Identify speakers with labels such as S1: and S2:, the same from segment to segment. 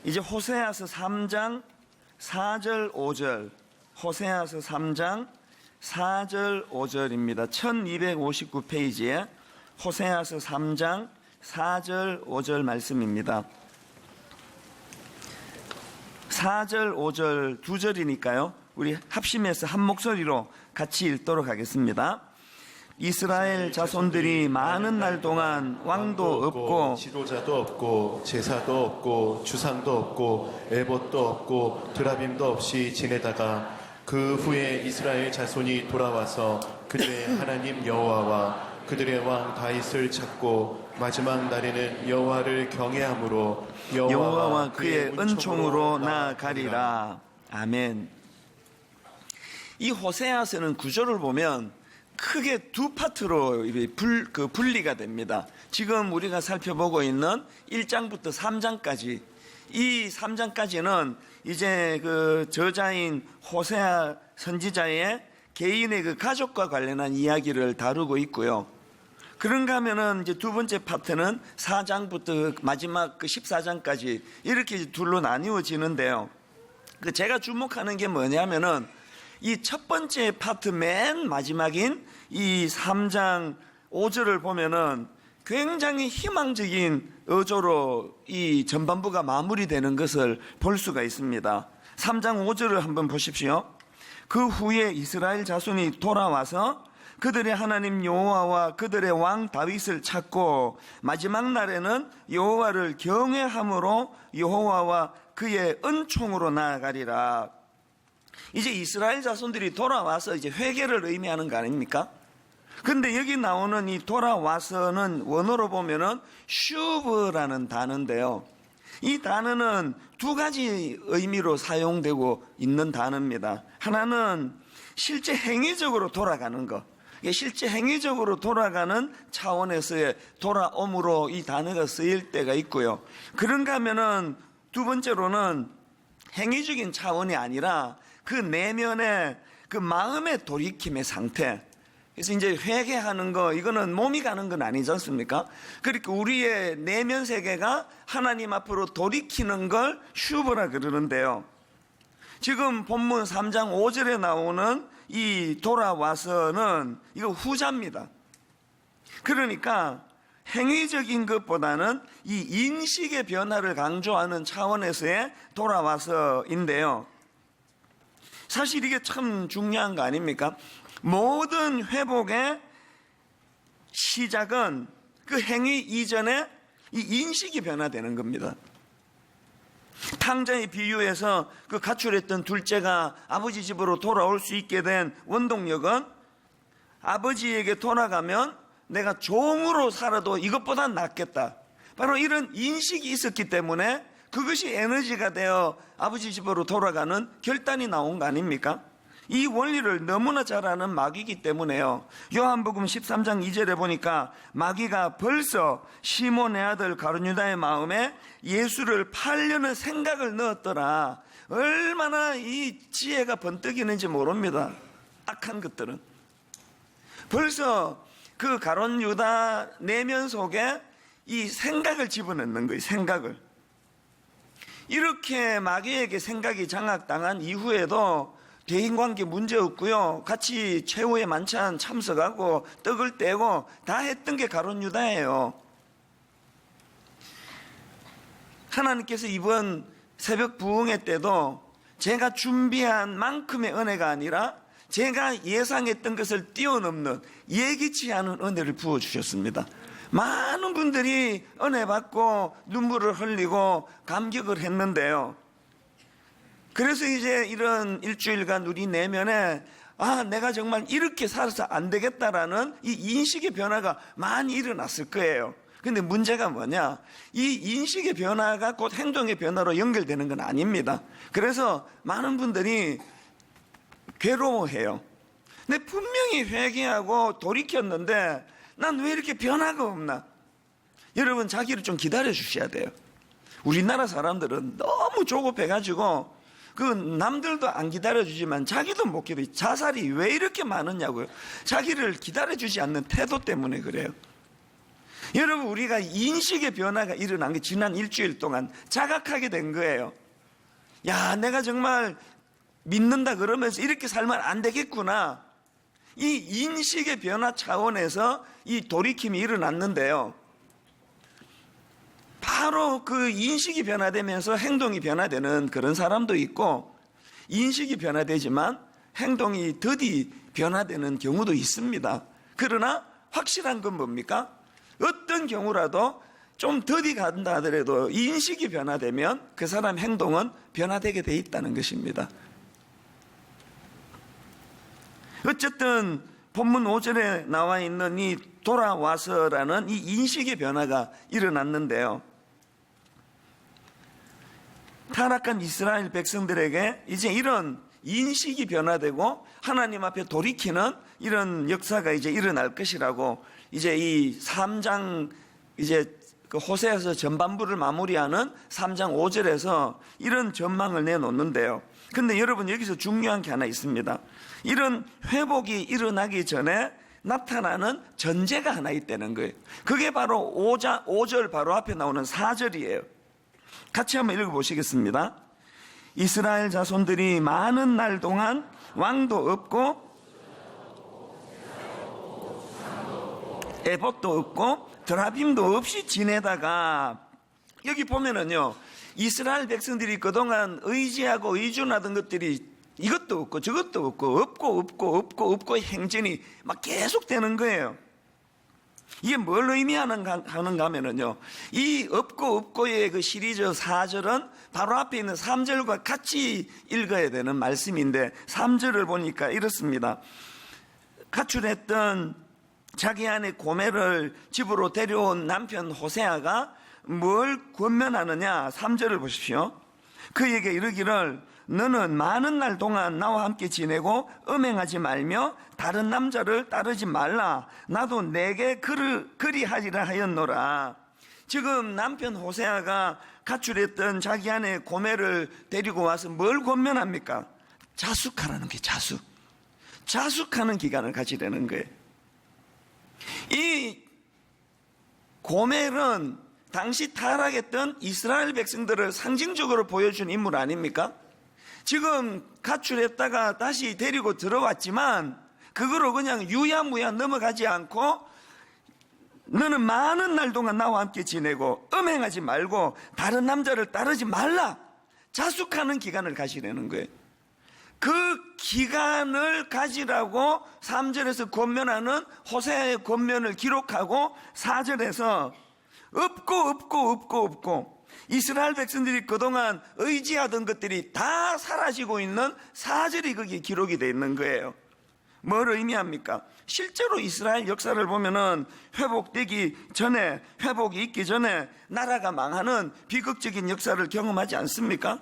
S1: 이제 호세아서 3장 4절 5절, 호세아서 3장 4절 5절입니다. 1259페이지에 호세아서 3장 4절 5절 말씀입니다. 4절 5절 두 절이니까요, 우리 합심해서 한 목소리로 같이 읽도록 하겠습니다. 이스라엘 자손들이 많은 날 동안 왕도 없고
S2: 지도자도 없고 제사도 없고 주상도 없고 에봇도 없고 드라빔도 없이 지내다가 그 후에 이스라엘 자손이 돌아와서 그들의 하나님 여호와와 그들의 왕 다윗을 찾고 마지막 날에는 여호와를 경외함으로
S1: 여호와와 그의 은총으로 나아가리라. 아멘. 이 호세아서는 구조를 보면 크게 두 파트로 분리가 됩니다. 지금 우리가 살펴보고 있는 1장부터 3장까지, 이 3장까지는 이제 그 저자인 호세아 선지자의 개인의 그 가족과 관련한 이야기를 다루고 있고요. 그런가 하면은 이제 두 번째 파트는 4장부터 마지막 그 14장까지 이렇게 둘로 나뉘어지는데요. 그 제가 주목하는 게 뭐냐면은 이 첫 번째 파트 맨 마지막인 이 3장 5절을 보면은 굉장히 희망적인 어조로 이 전반부가 마무리되는 것을 볼 수가 있습니다. 3장 5절을 한번 보십시오. 그 후에 이스라엘 자손이 돌아와서 그들의 하나님 여호와와 그들의 왕 다윗을 찾고 마지막 날에는 여호와를 경외함으로 여호와와 그의 은총으로 나아가리라. 이제 이스라엘 자손들이 돌아와서 이제 회개를 의미하는 거 아닙니까? 근데 여기 나오는 이 돌아와서는 원어로 보면은 슈브라는 단어인데요. 이 단어는 두 가지 의미로 사용되고 있는 단어입니다. 하나는 실제 행위적으로 돌아가는 것. 실제 행위적으로 돌아가는 차원에서의 돌아옴으로 이 단어가 쓰일 때가 있고요. 그런가 하면은 두 번째로는 행위적인 차원이 아니라 그 내면의 그 마음의 돌이킴의 상태. 그래서 이제 회개하는 거, 이거는 몸이 가는 건 아니지 않습니까? 그러니까 우리의 내면 세계가 하나님 앞으로 돌이키는 걸 슈브라 그러는데요. 지금 본문 3장 5절에 나오는 이 돌아와서는 이거 후자입니다. 그러니까 행위적인 것보다는 이 인식의 변화를 강조하는 차원에서의 돌아와서인데요. 사실 이게 참 중요한 거 아닙니까? 모든 회복의 시작은 그 행위 이전에 이 인식이 변화되는 겁니다. 탕자의 비유에서 그 가출했던 둘째가 아버지 집으로 돌아올 수 있게 된 원동력은 아버지에게 돌아가면 내가 종으로 살아도 이것보다 낫겠다. 바로 이런 인식이 있었기 때문에 그것이 에너지가 되어 아버지 집으로 돌아가는 결단이 나온 거 아닙니까? 이 원리를 너무나 잘 아는 마귀이기 때문에요. 요한복음 13장 2절에 보니까 마귀가 벌써 시몬의 아들 가룟유다의 마음에 예수를 팔려는 생각을 넣었더라. 얼마나 이 지혜가 번뜩이는지 모릅니다. 악한 것들은. 벌써 그 가룟유다 내면 속에 이 생각을 집어넣는 거예요. 생각을. 이렇게 마귀에게 생각이 장악당한 이후에도 대인관계 문제 없고요. 같이 최후의 만찬 참석하고 떡을 떼고 다 했던 게 가룟유다예요. 하나님께서 이번 새벽 부흥회 때도 제가 준비한 만큼의 은혜가 아니라 제가 예상했던 것을 뛰어넘는 예기치 않은 은혜를 부어주셨습니다. 많은 분들이 은혜 받고 눈물을 흘리고 감격을 했는데요. 그래서 이제 이런 일주일간 우리 내면에 내가 정말 이렇게 살아서 안 되겠다라는 이 인식의 변화가 많이 일어났을 거예요. 근데 문제가 뭐냐? 이 인식의 변화가 곧 행동의 변화로 연결되는 건 아닙니다. 그래서 많은 분들이 괴로워해요. 근데 분명히 회개하고 돌이켰는데 난 왜 이렇게 변화가 없나? 여러분, 자기를 좀 기다려 주셔야 돼요. 우리나라 사람들은 너무 조급해가지고 그 남들도 안 기다려주지만 자기도 못 기다려. 자살이 왜 이렇게 많으냐고요. 자기를 기다려주지 않는 태도 때문에 그래요. 여러분, 우리가 인식의 변화가 일어난 게 지난 일주일 동안 자각하게 된 거예요. 야, 내가 정말 믿는다 그러면서 이렇게 살면 안 되겠구나. 이 인식의 변화 차원에서 이 돌이킴이 일어났는데요. 바로 그 인식이 변화되면서 행동이 변화되는 그런 사람도 있고, 인식이 변화되지만 행동이 더디 변화되는 경우도 있습니다. 그러나 확실한 건 뭡니까? 어떤 경우라도 좀 더디 간다 하더라도 인식이 변화되면 그 사람 행동은 변화되게 돼 있다는 것입니다. 어쨌든 본문 5절에 나와 있는 이 돌아와서라는 이 인식의 변화가 일어났는데요. 타락한 이스라엘 백성들에게 이제 이런 인식이 변화되고 하나님 앞에 돌이키는 이런 역사가 이제 일어날 것이라고, 이제 이 3장 이제 그 호세아서 전반부를 마무리하는 3장 5절에서 이런 전망을 내놓는데요. 근데 여러분, 여기서 중요한 게 하나 있습니다. 이런 회복이 일어나기 전에 나타나는 전제가 하나 있다는 거예요. 그게 바로 5절 바로 앞에 나오는 4절이에요. 같이 한번 읽어보시겠습니다. 이스라엘 자손들이 많은 날 동안 왕도 없고 에봇도 없고 드라빔도 없이 지내다가, 여기 보면은요, 이스라엘 백성들이 그동안 의지하고 의존하던 것들이 이것도 없고 저것도 없고 행진이 막 계속되는 거예요. 이게 뭘 의미하는가 하면은요, 이 없고의 그 시리즈 4절은 바로 앞에 있는 3절과 같이 읽어야 되는 말씀인데, 3절을 보니까 이렇습니다. 가출했던 자기 아내 고멜을 집으로 데려온 남편 호세아가 뭘 권면하느냐. 3절을 보십시오. 그에게 이르기를 너는 많은 날 동안 나와 함께 지내고 음행하지 말며 다른 남자를 따르지 말라. 나도 내게 그리하리라 하였노라. 지금 남편 호세아가 가출했던 자기 아내 고멜을 데리고 와서 뭘 권면합니까? 자숙하라는 게 자숙하는 기간을 가지려는 거예요. 이 고멜은 당시 타락했던 이스라엘 백성들을 상징적으로 보여준 인물 아닙니까? 지금 가출했다가 다시 데리고 들어왔지만 그거로 그냥 유야무야 넘어가지 않고 너는 많은 날 동안 나와 함께 지내고 음행하지 말고 다른 남자를 따르지 말라. 자숙하는 기간을 가지려는 거예요. 그 기간을 가지라고 3절에서 권면하는 호세아의 권면을 기록하고 4절에서 없고 이스라엘 백성들이 그동안 의지하던 것들이 다 사라지고 있는 4절이 거기에 기록이 되어 있는 거예요. 뭘 의미합니까? 실제로 이스라엘 역사를 보면은 회복이 있기 전에 나라가 망하는 비극적인 역사를 경험하지 않습니까?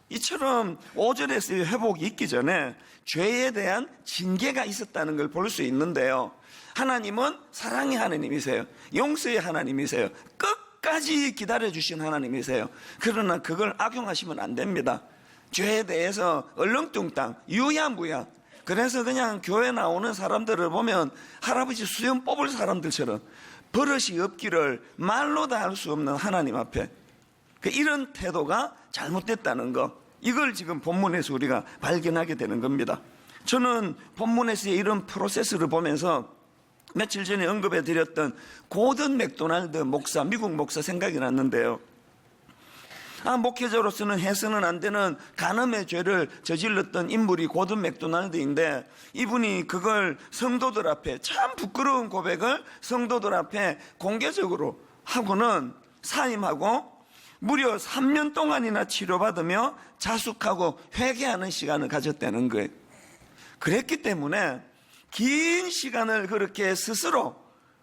S1: 이처럼 5절에서의 회복이 있기 전에 죄에 대한 징계가 있었다는 걸 볼 수 있는데요. 하나님은 사랑의 하나님이세요. 용서의 하나님이세요. 끝까지 기다려주신 하나님이세요. 그러나 그걸 악용하시면 안 됩니다. 죄에 대해서 얼렁뚱땅 유야무야. 그래서 그냥 교회 나오는 사람들을 보면 할아버지 수염 뽑을 사람들처럼 버릇이 없기를 말로 다 할 수 없는 하나님 앞에 이런 태도가 잘못됐다는 거, 이걸 지금 본문에서 우리가 발견하게 되는 겁니다. 저는 본문에서의 이런 프로세스를 보면서 며칠 전에 언급해 드렸던 고든 맥도날드 목사, 미국 목사 생각이 났는데요. 목회자로서는 해서는 안 되는 간음의 죄를 저질렀던 인물이 고든 맥도날드인데, 이분이 그걸 성도들 앞에, 참 부끄러운 고백을 성도들 앞에 공개적으로 하고는 사임하고 무려 3년 동안이나 치료받으며 자숙하고 회개하는 시간을 가졌다는 거예요. 그랬기 때문에 긴 시간을 그렇게 스스로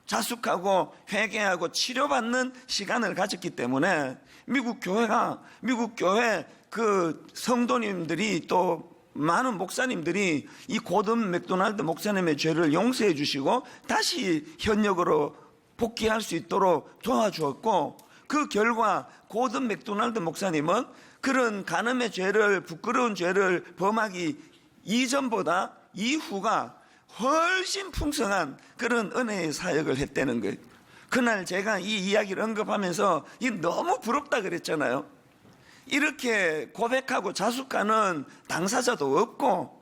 S1: 자숙하고 회개하고 치료받는 시간을 가졌기 때문에 미국 교회 그 성도님들이 또 많은 목사님들이 이 고든 맥도날드 목사님의 죄를 용서해 주시고 다시 현역으로 복귀할 수 있도록 도와주었고, 그 결과 고든 맥도날드 목사님은 그런 간음의 죄를, 부끄러운 죄를 범하기 이전보다 이후가 훨씬 풍성한 그런 은혜의 사역을 했다는 거예요. 그날 제가 이 이야기를 언급하면서 이 너무 부럽다 그랬잖아요. 이렇게 고백하고 자숙하는 당사자도 없고,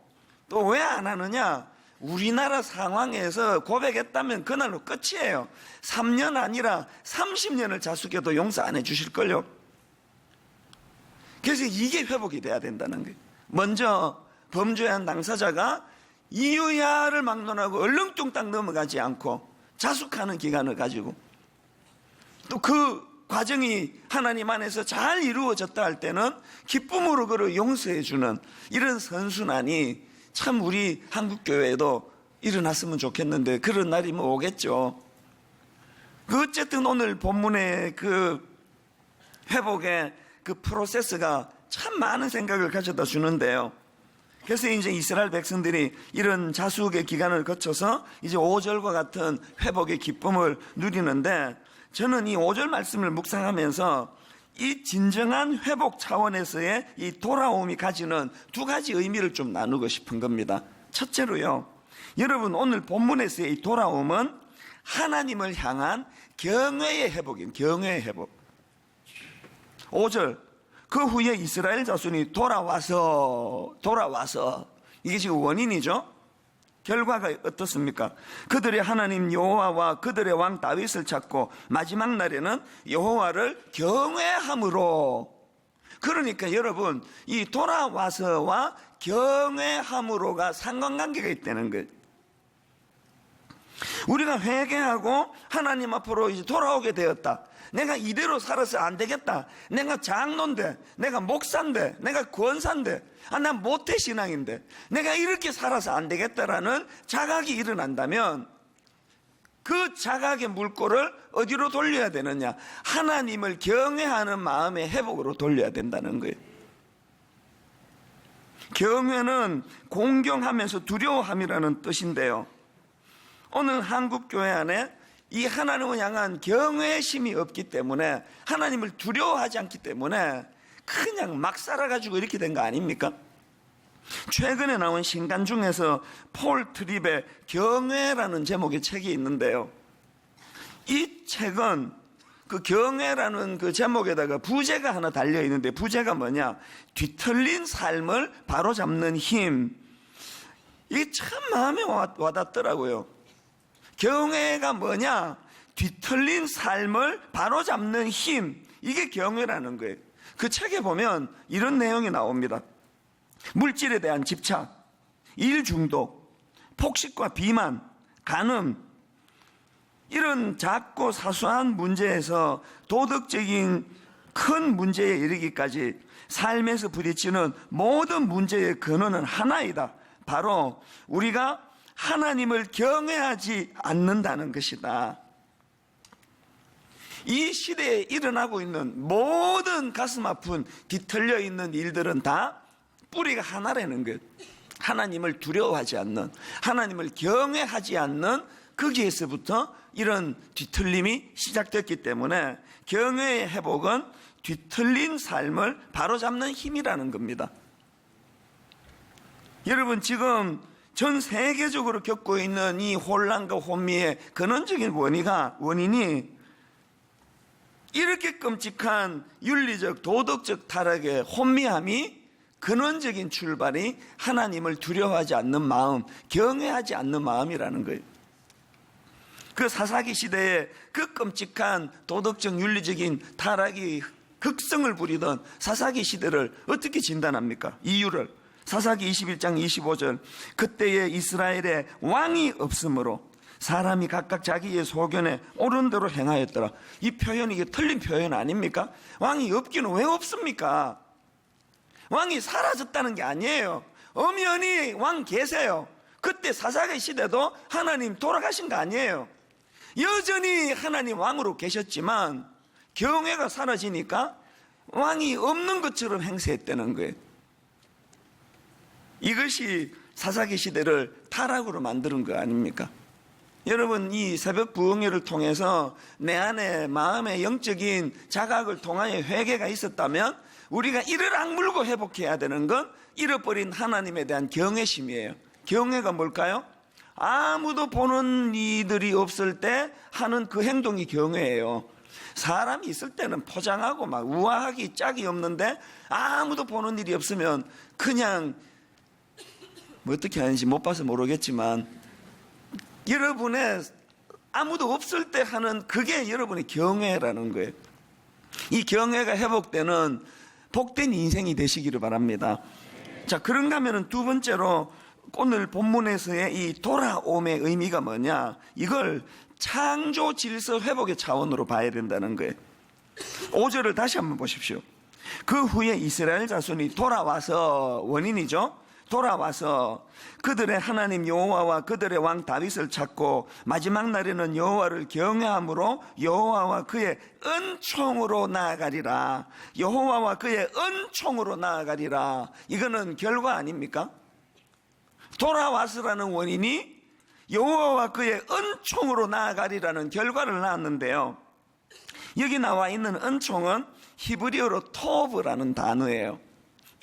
S1: 또 왜 안 하느냐? 우리나라 상황에서 고백했다면 그날로 끝이에요. 3년 아니라 30년을 자숙해도 용서 안 해주실걸요. 그래서 이게 회복이 돼야 된다는 거예요. 먼저 범죄한 당사자가 이유야를 막론하고 얼렁뚱땅 넘어가지 않고 자숙하는 기간을 가지고, 또 그 과정이 하나님 안에서 잘 이루어졌다 할 때는 기쁨으로 그를 용서해 주는 이런 선순환이 참 우리 한국교회에도 일어났으면 좋겠는데, 그런 날이 뭐 오겠죠. 어쨌든 오늘 본문의 그 회복의 그 프로세스가 참 많은 생각을 가져다 주는데요. 그래서 이제 이스라엘 백성들이 이런 자숙의 기간을 거쳐서 이제 5절과 같은 회복의 기쁨을 누리는데, 저는 이 5절 말씀을 묵상하면서 이 진정한 회복 차원에서의 이 돌아옴이 가지는 두 가지 의미를 좀 나누고 싶은 겁니다. 첫째로요, 여러분 오늘 본문에서의 이 돌아옴은 하나님을 향한 경외의 회복인, 경외의 회복. 5절, 그 후에 이스라엘 자손이 돌아와서, 이게 지금 원인이죠. 결과가 어떻습니까? 그들의 하나님 여호와와 그들의 왕 다윗을 찾고 마지막 날에는 여호와를 경외함으로. 그러니까 여러분, 이 돌아와서와 경외함으로가 상관관계가 있다는 거예요. 우리가 회개하고 하나님 앞으로 이제 돌아오게 되었다. 내가 이대로 살아서 안 되겠다. 내가 장로인데, 내가 목사인데, 내가 권사인데, 난 모태신앙인데 내가 이렇게 살아서 안 되겠다라는 자각이 일어난다면, 그 자각의 물꼬를 어디로 돌려야 되느냐? 하나님을 경외하는 마음의 회복으로 돌려야 된다는 거예요. 경외는 공경하면서 두려워함이라는 뜻인데요, 오늘 한국교회 안에 이 하나님을 향한 경외심이 없기 때문에, 하나님을 두려워하지 않기 때문에 그냥 막 살아가지고 이렇게 된 거 아닙니까? 최근에 나온 신간 중에서 폴 트립의 경외라는 제목의 책이 있는데요, 이 책은 그 경외라는 그 제목에다가 부제가 하나 달려있는데, 부제가 뭐냐? 뒤틀린 삶을 바로잡는 힘. 이게 참 마음에 와닿더라고요. 경외가 뭐냐? 뒤틀린 삶을 바로잡는 힘. 이게 경외라는 거예요. 그 책에 보면 이런 내용이 나옵니다. 물질에 대한 집착, 일 중독, 폭식과 비만, 간음, 이런 작고 사소한 문제에서 도덕적인 큰 문제에 이르기까지 삶에서 부딪히는 모든 문제의 근원은 하나이다. 바로 우리가 하나님을 경외하지 않는다는 것이다. 이 시대에 일어나고 있는 모든 가슴 아픈 뒤틀려 있는 일들은 다 뿌리가 하나라는 것. 하나님을 두려워하지 않는, 하나님을 경외하지 않는 거기에서부터 이런 뒤틀림이 시작됐기 때문에, 경외의 회복은 뒤틀린 삶을 바로잡는 힘이라는 겁니다. 여러분, 지금 전 세계적으로 겪고 있는 이 혼란과 혼미의 근원적인 원인이 이렇게 끔찍한 윤리적 도덕적 타락의 혼미함이, 근원적인 출발이 하나님을 두려워하지 않는 마음, 경외하지 않는 마음이라는 거예요. 그 사사기 시대에 그 끔찍한 도덕적 윤리적인 타락이 극성을 부리던 사사기 시대를 어떻게 진단합니까? 이유를 사사기 21장 25절, 그때에 이스라엘에 왕이 없으므로 사람이 각각 자기의 소견에 옳은 대로 행하였더라. 이 표현이 이게 틀린 표현 아닙니까? 왕이 없기는 왜 없습니까? 왕이 사라졌다는 게 아니에요. 엄연히 왕 계세요. 그때 사사기 시대도 하나님 돌아가신 거 아니에요. 여전히 하나님 왕으로 계셨지만 경외가 사라지니까 왕이 없는 것처럼 행세했다는 거예요. 이것이 사사기 시대를 타락으로 만드는 거 아닙니까? 여러분, 이 새벽 부흥회를 통해서 내 안에 마음의 영적인 자각을 통하여 회개가 있었다면, 우리가 이를 악물고 회복해야 되는 건 잃어버린 하나님에 대한 경외심이에요. 경외가 뭘까요? 아무도 보는 이들이 없을 때 하는 그 행동이 경외예요. 사람이 있을 때는 포장하고 막 우아하기 짝이 없는데 아무도 보는 일이 없으면 그냥 뭐 어떻게 하는지 못 봐서 모르겠지만 여러분의 아무도 없을 때 하는 그게 여러분의 경외라는 거예요. 이 경외가 회복되는 복된 인생이 되시기를 바랍니다. 자, 그런가 하면 두 번째로 오늘 본문에서의 이 돌아옴의 의미가 뭐냐, 이걸 창조 질서 회복의 차원으로 봐야 된다는 거예요. 5절을 다시 한번 보십시오. 그 후에 이스라엘 자손이 돌아와서, 원인이죠, 돌아와서 그들의 하나님 여호와와 그들의 왕 다윗을 찾고 마지막 날에는 여호와를 경외함으로 여호와와 그의 은총으로 나아가리라. 여호와와 그의 은총으로 나아가리라. 이거는 결과 아닙니까? 돌아와서라는 원인이 여호와와 그의 은총으로 나아가리라는 결과를 낳았는데요, 여기 나와 있는 은총은 히브리어로 토브라는 단어예요.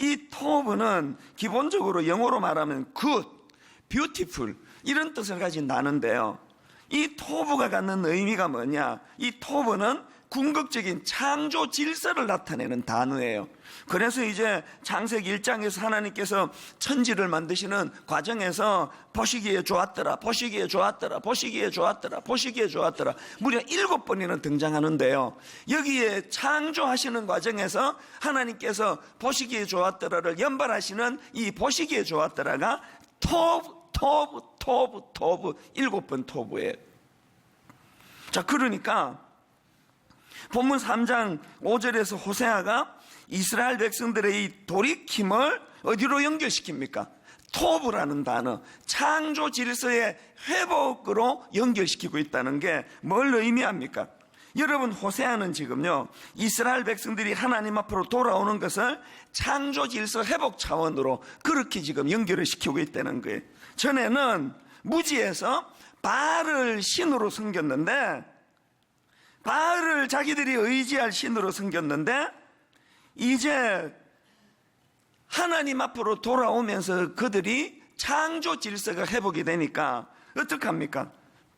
S1: 이 토브는 기본적으로 영어로 말하면 good, beautiful 이런 뜻을 가진 단어인데요, 이 토브가 갖는 의미가 뭐냐, 이 토브는 궁극적인 창조 질서를 나타내는 단어예요. 그래서 이제 창세기 1장에서 하나님께서 천지를 만드시는 과정에서 보시기에 좋았더라, 보시기에 좋았더라, 보시기에 좋았더라, 보시기에 좋았더라 무려 7번이나 등장하는데요, 여기에 창조하시는 과정에서 하나님께서 보시기에 좋았더라를 연발하시는 이 보시기에 좋았더라가 토브 7번 토브예요. 자, 그러니까 본문 3장 5절에서 호세아가 이스라엘 백성들의 이 돌이킴을 어디로 연결시킵니까? 토브라는 단어, 창조 질서의 회복으로 연결시키고 있다는 게 뭘 의미합니까? 여러분, 호세아는 지금요, 이스라엘 백성들이 하나님 앞으로 돌아오는 것을 창조 질서 회복 차원으로 그렇게 지금 연결을 시키고 있다는 거예요. 전에는 무지에서 바알을 신으로 섬겼는데, 바알을 자기들이 의지할 신으로 섬겼는데, 이제 하나님 앞으로 돌아오면서 그들이 창조 질서가 회복이 되니까 어떡합니까?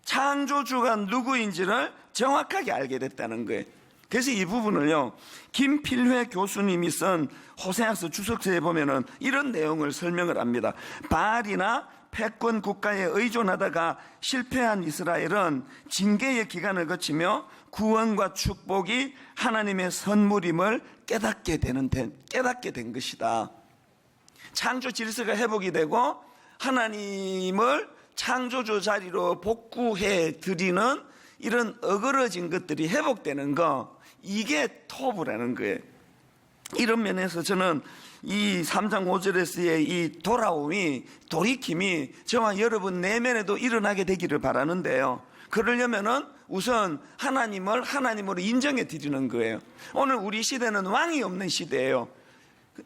S1: 창조주가 누구인지를 정확하게 알게 됐다는 거예요. 그래서 이 부분을요, 김필회 교수님이 쓴 호세아서 주석서에 보면은 이런 내용을 설명을 합니다. 바알이나 패권 국가에 의존하다가 실패한 이스라엘은 징계의 기간을 거치며 구원과 축복이 하나님의 선물임을 깨닫게 된 것이다. 창조 질서가 회복이 되고 하나님을 창조주 자리로 복구해 드리는 이런 어그러진 것들이 회복되는 거, 이게 토브라는 거예요. 이런 면에서 저는 이 3장 5절에서의 이 돌아옴이, 돌이킴이 저와 여러분 내면에도 일어나게 되기를 바라는데요, 그러려면은 우선 하나님을 하나님으로 인정해 드리는 거예요. 오늘 우리 시대는 왕이 없는 시대예요.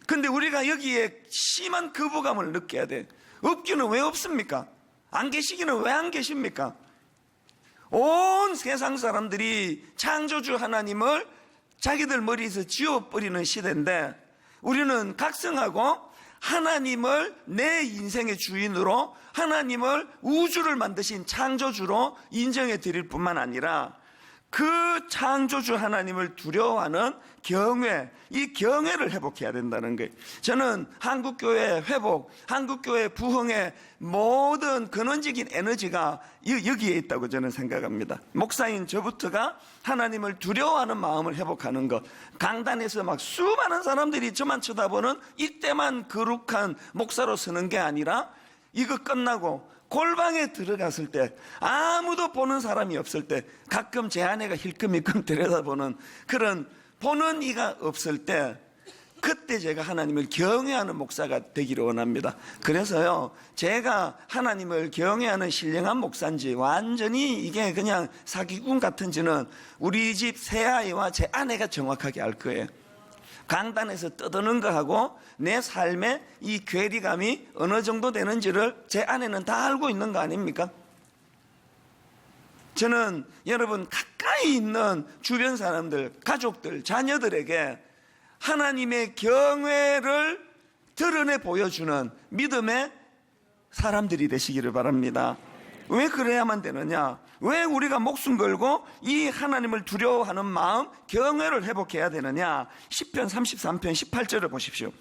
S1: 근데 우리가 여기에 심한 거부감을 느껴야 돼. 없기는 왜 없습니까? 안 계시기는 왜 안 계십니까? 온 세상 사람들이 창조주 하나님을 자기들 머리에서 지워버리는 시대인데, 우리는 각성하고 하나님을 내 인생의 주인으로, 하나님을 우주를 만드신 창조주로 인정해 드릴 뿐만 아니라 그 창조주 하나님을 두려워하는 경외, 이 경외를 회복해야 된다는 거예요. 저는 한국교회 회복, 한국교회 부흥의 모든 근원적인 에너지가 여기에 있다고 저는 생각합니다. 목사인 저부터가 하나님을 두려워하는 마음을 회복하는 것, 강단에서 막 수많은 사람들이 저만 쳐다보는 이때만 거룩한 목사로 서는 게 아니라, 이거 끝나고 골방에 들어갔을 때 아무도 보는 사람이 없을 때, 가끔 제 아내가 힐끔힐끔 들여다보는 그런 보는 이가 없을 때, 그때 제가 하나님을 경외하는 목사가 되기를 원합니다. 그래서요, 제가 하나님을 경외하는 신령한 목사인지 완전히 이게 그냥 사기꾼 같은지는 우리 집 새아이와 제 아내가 정확하게 알 거예요. 강단에서 떠드는 거하고 내 삶의 이 괴리감이 어느 정도 되는지를 제 아내는 다 알고 있는 거 아닙니까? 저는 여러분 가까이 있는 주변 사람들, 가족들, 자녀들에게 하나님의 경외를 드러내 보여주는 믿음의 사람들이 되시기를 바랍니다. 왜 그래야만 되느냐? 왜 우리가 목숨 걸고 이 하나님을 두려워하는 마음, 경외를 회복해야 되느냐? 시편 33편 18절을 보십시오.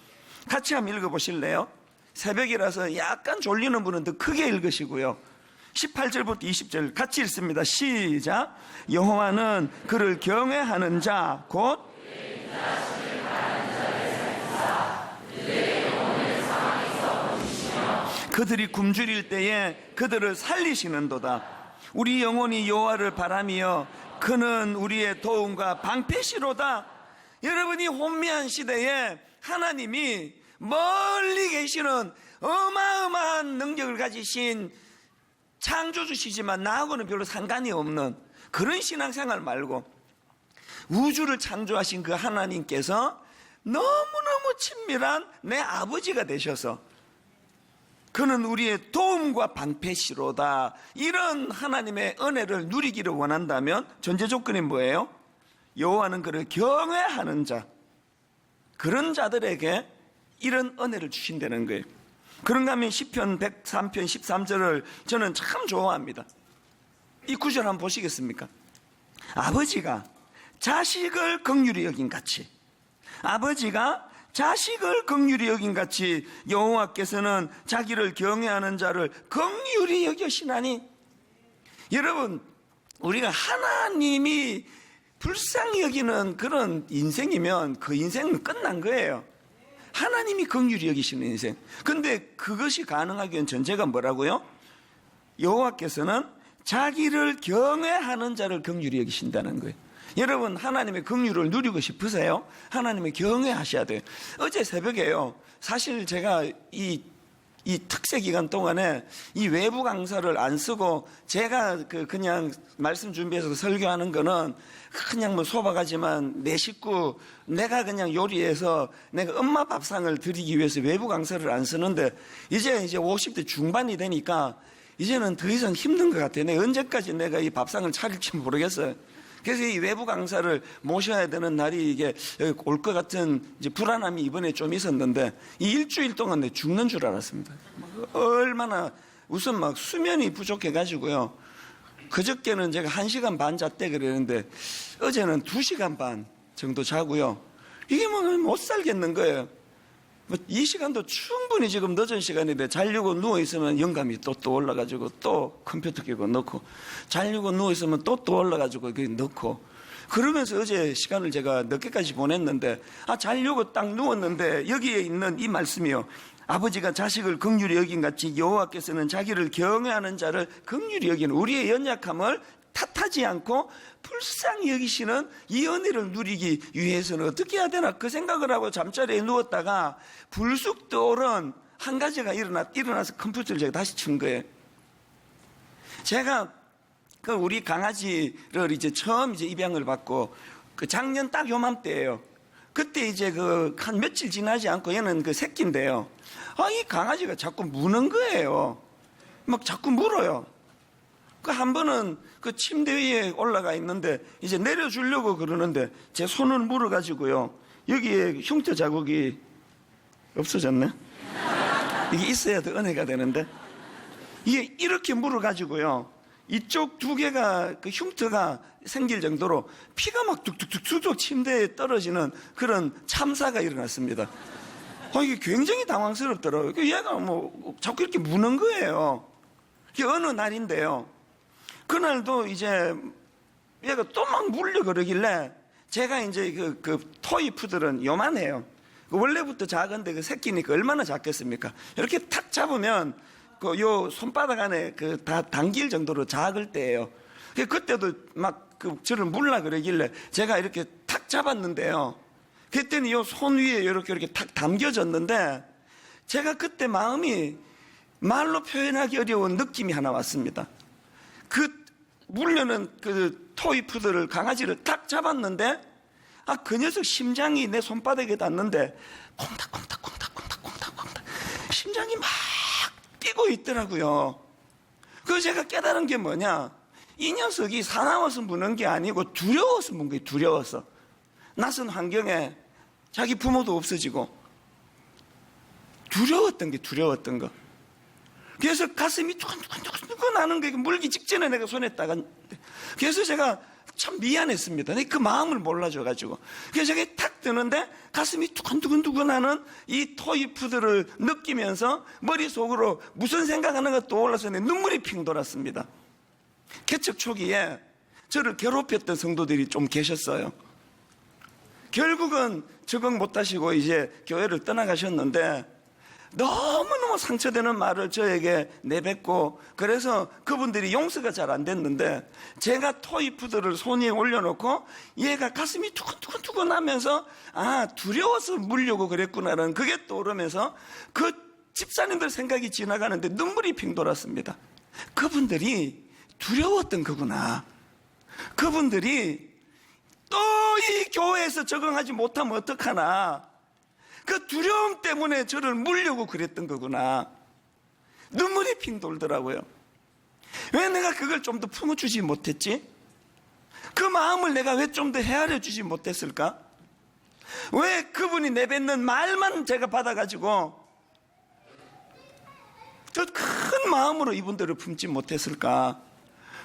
S1: 같이 한번 읽어보실래요? 새벽이라서 약간 졸리는 분은 더 크게 읽으시고요. 18절부터 20절 같이 읽습니다. 시작. 여호와는 그를 경외하는 자 곧 그들이 굶주릴 때에 그들을 살리시는도다. 우리 영혼이 여호와를 바라며 그는 우리의 도움과 방패시로다. 여러분이 혼미한 시대에 하나님이 멀리 계시는 어마어마한 능력을 가지신 창조주시지만 나하고는 별로 상관이 없는 그런 신앙생활 말고 우주를 창조하신 그 하나님께서 너무너무 친밀한 내 아버지가 되셔서 그는 우리의 도움과 방패시로다. 이런 하나님의 은혜를 누리기를 원한다면 전제 조건이 뭐예요? 여호와는 그를 경외하는 자, 그런 자들에게 이런 은혜를 주신다는 거예요. 그런가 하면 시편 103편 13절을 저는 참 좋아합니다. 이 구절 한번 보시겠습니까? 아버지가 자식을 긍휼히 여긴 같이, 아버지가 자식을 긍휼히 여긴 같이 여호와께서는 자기를 경외하는 자를 긍휼히 여기시나니. 여러분, 우리가 하나님이 불쌍히 여기는 그런 인생이면 그 인생은 끝난 거예요. 하나님이 긍휼히 여기시는 인생. 근데 그것이 가능하기 위한 전제가 뭐라고요? 여호와께서는 자기를 경외하는 자를 긍휼히 여기신다는 거예요. 여러분, 하나님의 긍휼을 누리고 싶으세요? 하나님의 경외하셔야 돼요. 어제 새벽에요, 사실 제가 이 특세 기간 동안에 이 외부 강사를 안 쓰고 제가 그냥 말씀 준비해서 설교하는 거는 그냥 뭐 소박하지만 내 식구 내가 그냥 요리해서 내가 엄마 밥상을 드리기 위해서 외부 강사를 안 쓰는데 이제 50대 중반이 되니까 이제는 더 이상 힘든 것 같아요. 내가 언제까지 내가 이 밥상을 차릴지 모르겠어요. 그래서 이 외부 강사를 모셔야 되는 날이 이게 올 것 같은 이제 불안함이 이번에 좀 있었는데 이 일주일 동안 내가 죽는 줄 알았습니다. 얼마나 우선 막 수면이 부족해가지고요. 그저께는 제가 1시간 반 잤대 그랬는데 어제는 2시간 반 정도 자고요. 이게 뭐 못 살겠는 거예요. 이 시간도 충분히 지금 늦은 시간인데 자려고 누워있으면 영감이 또 올라가지고 또 컴퓨터 켜고 넣고 자려고 누워있으면 또 올라가지고 넣고 그러면서 어제 시간을 제가 늦게까지 보냈는데 자려고 딱 누웠는데 여기에 있는 이 말씀이요. 아버지가 자식을 긍휼히 여긴 같이 여호와께서는 자기를 경외하는 자를 긍휼히 여기는 우리의 연약함을 탓하지 않고 불쌍히 여기시는 이 은혜를 누리기 위해서는 어떻게 해야 되나 그 생각을 하고 잠자리에 누웠다가 불쑥 떠오른 한 가지가 일어나서 컴퓨터를 제가 다시 친 거예요. 제가 우리 강아지를 이제 처음 입양을 받고 작년 딱 요맘때예요. 그때 이제 한 며칠 지나지 않고 얘는 새끼인데요. 이 강아지가 자꾸 무는 거예요. 막 자꾸 물어요. 한 번은 침대 위에 올라가 있는데 이제 내려주려고 그러는데 제 손을 물어가지고요. 여기에 흉터 자국이 없어졌네. 이게 있어야 더 은혜가 되는데 이게 이렇게 물어가지고요. 이쪽 2개가 흉터가 생길 정도로 피가 막 뚝뚝뚝뚝 침대에 떨어지는 그런 참사가 일어났습니다. 이게 굉장히 당황스럽더라고요. 얘가 뭐 자꾸 이렇게 무는 거예요. 이게 어느 날인데요. 그날도 이제 얘가 또 막 물려 그러길래 제가 이제 토이 푸들은 요만해요. 원래부터 작은데 새끼니까 얼마나 작겠습니까? 이렇게 탁 잡으면 요 손바닥 안에 다 당길 정도로 작을 때예요. 그때도 막 저를 물라 그러길래 제가 이렇게 탁 잡았는데요. 그때는 요 손 위에 이렇게 탁 담겨졌는데 제가 그때 마음이 말로 표현하기 어려운 느낌이 하나 왔습니다. 물려는 토이푸드를 강아지를 딱 잡았는데 그 녀석 심장이 내 손바닥에 닿는데 콩닥콩닥 심장이 막 뛰고 있더라고요. 그래서 제가 깨달은 게 뭐냐, 이 녀석이 사나워서 무는 게 아니고 두려워서 문 거예요. 두려워서 낯선 환경에 자기 부모도 없어지고 두려웠던 거. 그래서 가슴이 두근두근 하는 게 물기 직전에 내가 손에 따갔는데, 그래서 제가 참 미안했습니다. 그 마음을 몰라줘가지고. 그래서 저게 탁 뜨는데 가슴이 두근두근 하는 이 토이푸드를 느끼면서 머릿속으로 무슨 생각하는가 떠올라서 내 눈물이 핑 돌았습니다. 개척 초기에 저를 괴롭혔던 성도들이 좀 계셨어요. 결국은 적응 못하시고 이제 교회를 떠나가셨는데, 너무너무 상처되는 말을 저에게 내뱉고, 그래서 그분들이 용서가 잘 안 됐는데, 제가 토이푸드를 손 위에 올려놓고 얘가 가슴이 두근두근 하면서 두려워서 물려고 그랬구나라는 그게 떠오르면서 그 집사님들 생각이 지나가는데 눈물이 핑 돌았습니다. 그분들이 두려웠던 거구나. 그분들이 또 이 교회에서 적응하지 못하면 어떡하나, 그 두려움 때문에 저를 물려고 그랬던 거구나. 눈물이 핑 돌더라고요. 왜 내가 그걸 좀 더 품어주지 못했지? 그 마음을 내가 왜 좀 더 헤아려 주지 못했을까? 왜 그분이 내뱉는 말만 제가 받아가지고 저 큰 마음으로 이분들을 품지 못했을까?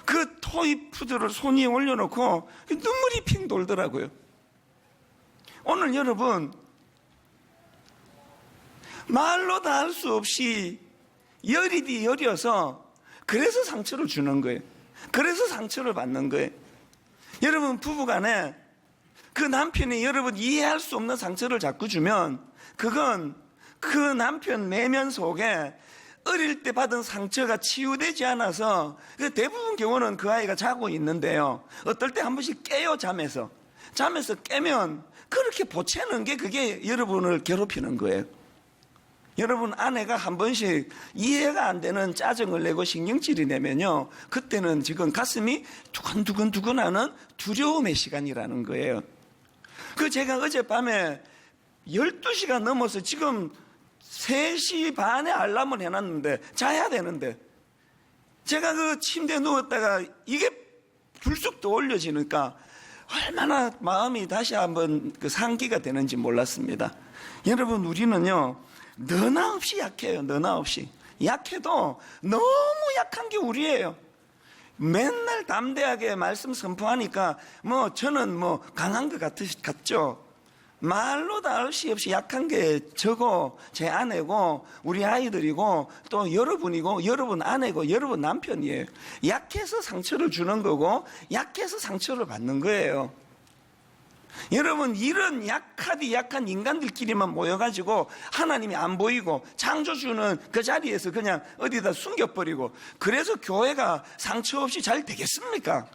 S1: 그 토이푸드를 손 위에 올려놓고 눈물이 핑 돌더라고요. 오늘 여러분, 말로 다 할 수 없이 열이디 열이어서 그래서 상처를 주는 거예요. 그래서 상처를 받는 거예요. 여러분, 부부간에 그 남편이 여러분 이해할 수 없는 상처를 자꾸 주면 그건 그 남편 내면 속에 어릴 때 받은 상처가 치유되지 않아서 대부분 경우는 그 아이가 자고 있는데요, 어떨 때 한 번씩 깨요. 잠에서 깨면 그렇게 보채는 게 그게 여러분을 괴롭히는 거예요. 여러분, 아내가 한 번씩 이해가 안 되는 짜증을 내고 신경질이 내면요, 그때는 지금 가슴이 두근두근하는 두려움의 시간이라는 거예요. 제가 어젯밤에 12시가 넘어서 지금 3시 반에 알람을 해놨는데 자야 되는데, 제가 그 침대에 누웠다가 이게 불쑥 떠올려지니까 얼마나 마음이 다시 한번 그 상기가 되는지 몰랐습니다. 여러분, 우리는요 너나 없이 약해요. 너나 없이 약해도 너무 약한 게 우리예요. 맨날 담대하게 말씀 선포하니까 저는 강한 것 같죠. 말로 다 할 수 없이 약한 게 저고 제 아내고 우리 아이들이고 또 여러분이고 여러분 아내고 여러분 남편이에요. 약해서 상처를 주는 거고 약해서 상처를 받는 거예요. 여러분, 이런 약한 인간들끼리만 모여가지고 하나님이 안 보이고 창조주는 그 자리에서 그냥 어디다 숨겨버리고, 그래서 교회가 상처 없이 잘 되겠습니까?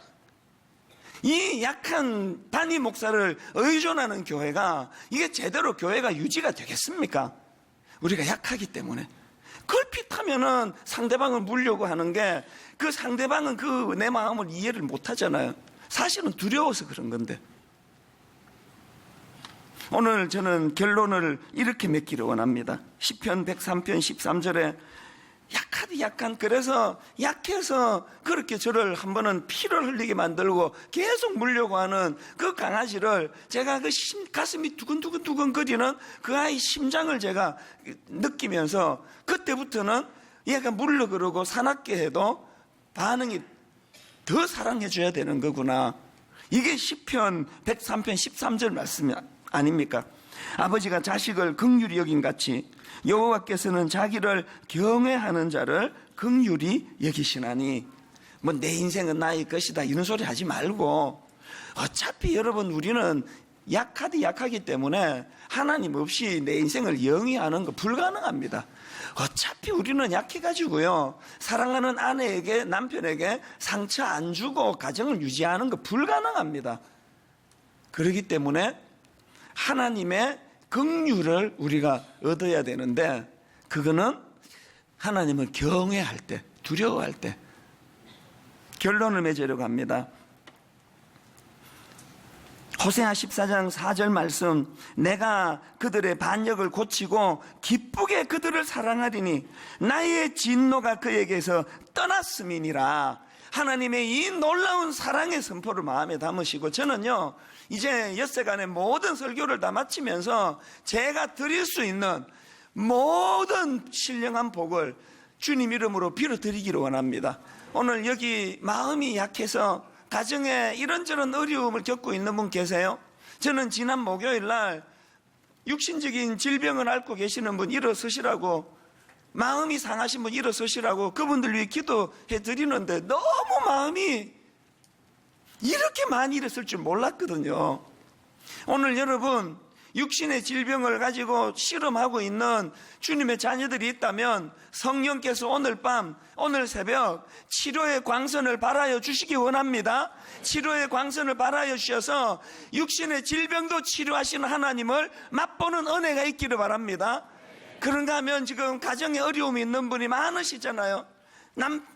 S1: 이 약한 단임 목사를 의존하는 교회가 이게 제대로 교회가 유지가 되겠습니까? 우리가 약하기 때문에. 걸핏하면은 상대방을 물려고 하는 게, 그 상대방은 그 내 마음을 이해를 못 하잖아요. 사실은 두려워서 그런 건데. 오늘 저는 결론을 이렇게 맺기를 원합니다. 시편 103편 13절에 약한, 그래서 약해서 그렇게 저를 한 번은 피를 흘리게 만들고 계속 물려고 하는 그 강아지를 제가 그 가슴이 두근두근 거리는 그 아이 심장을 제가 느끼면서, 그때부터는 얘가 물려 그러고 사납게 해도 반응이 더 사랑해 줘야 되는 거구나. 이게 시편 103편 13절 말씀이 아닙니까? 아버지가 자식을 긍휼히 여긴 같이 여호와께서는 자기를 경외하는 자를 긍휼히 여기시나니. 내 인생은 나의 것이다 이런 소리 하지 말고, 어차피 여러분 우리는 약하기 때문에 하나님 없이 내 인생을 영위하는 거 불가능합니다. 어차피 우리는 약해가지고요, 사랑하는 아내에게 남편에게 상처 안 주고 가정을 유지하는 거 불가능합니다. 그렇기 때문에 하나님의 긍휼을 우리가 얻어야 되는데, 그거는 하나님을 경외할 때, 두려워할 때. 결론을 맺으려고 합니다. 호세아 14장 4절 말씀, 내가 그들의 반역을 고치고 기쁘게 그들을 사랑하리니 나의 진노가 그에게서 떠났음이니라. 하나님의 이 놀라운 사랑의 선포를 마음에 담으시고, 저는요 이제 엿새간의 모든 설교를 다 마치면서 제가 드릴 수 있는 모든 신령한 복을 주님 이름으로 빌어드리기를 원합니다. 오늘 여기 마음이 약해서 가정에 이런저런 어려움을 겪고 있는 분 계세요? 저는 지난 목요일 날 육신적인 질병을 앓고 계시는 분 일어서시라고, 마음이 상하신 분 일어서시라고 그분들 위해 기도해 드리는데 너무 마음이 이렇게 많이 일었을 줄 몰랐거든요. 오늘 여러분 육신의 질병을 가지고 실험하고 있는 주님의 자녀들이 있다면 성령께서 오늘 밤, 오늘 새벽 치료의 광선을 발하여 주시기 원합니다. 치료의 광선을 발하여 주셔서 육신의 질병도 치료하시는 하나님을 맛보는 은혜가 있기를 바랍니다. 그런가 하면 지금 가정에 어려움이 있는 분이 많으시잖아요.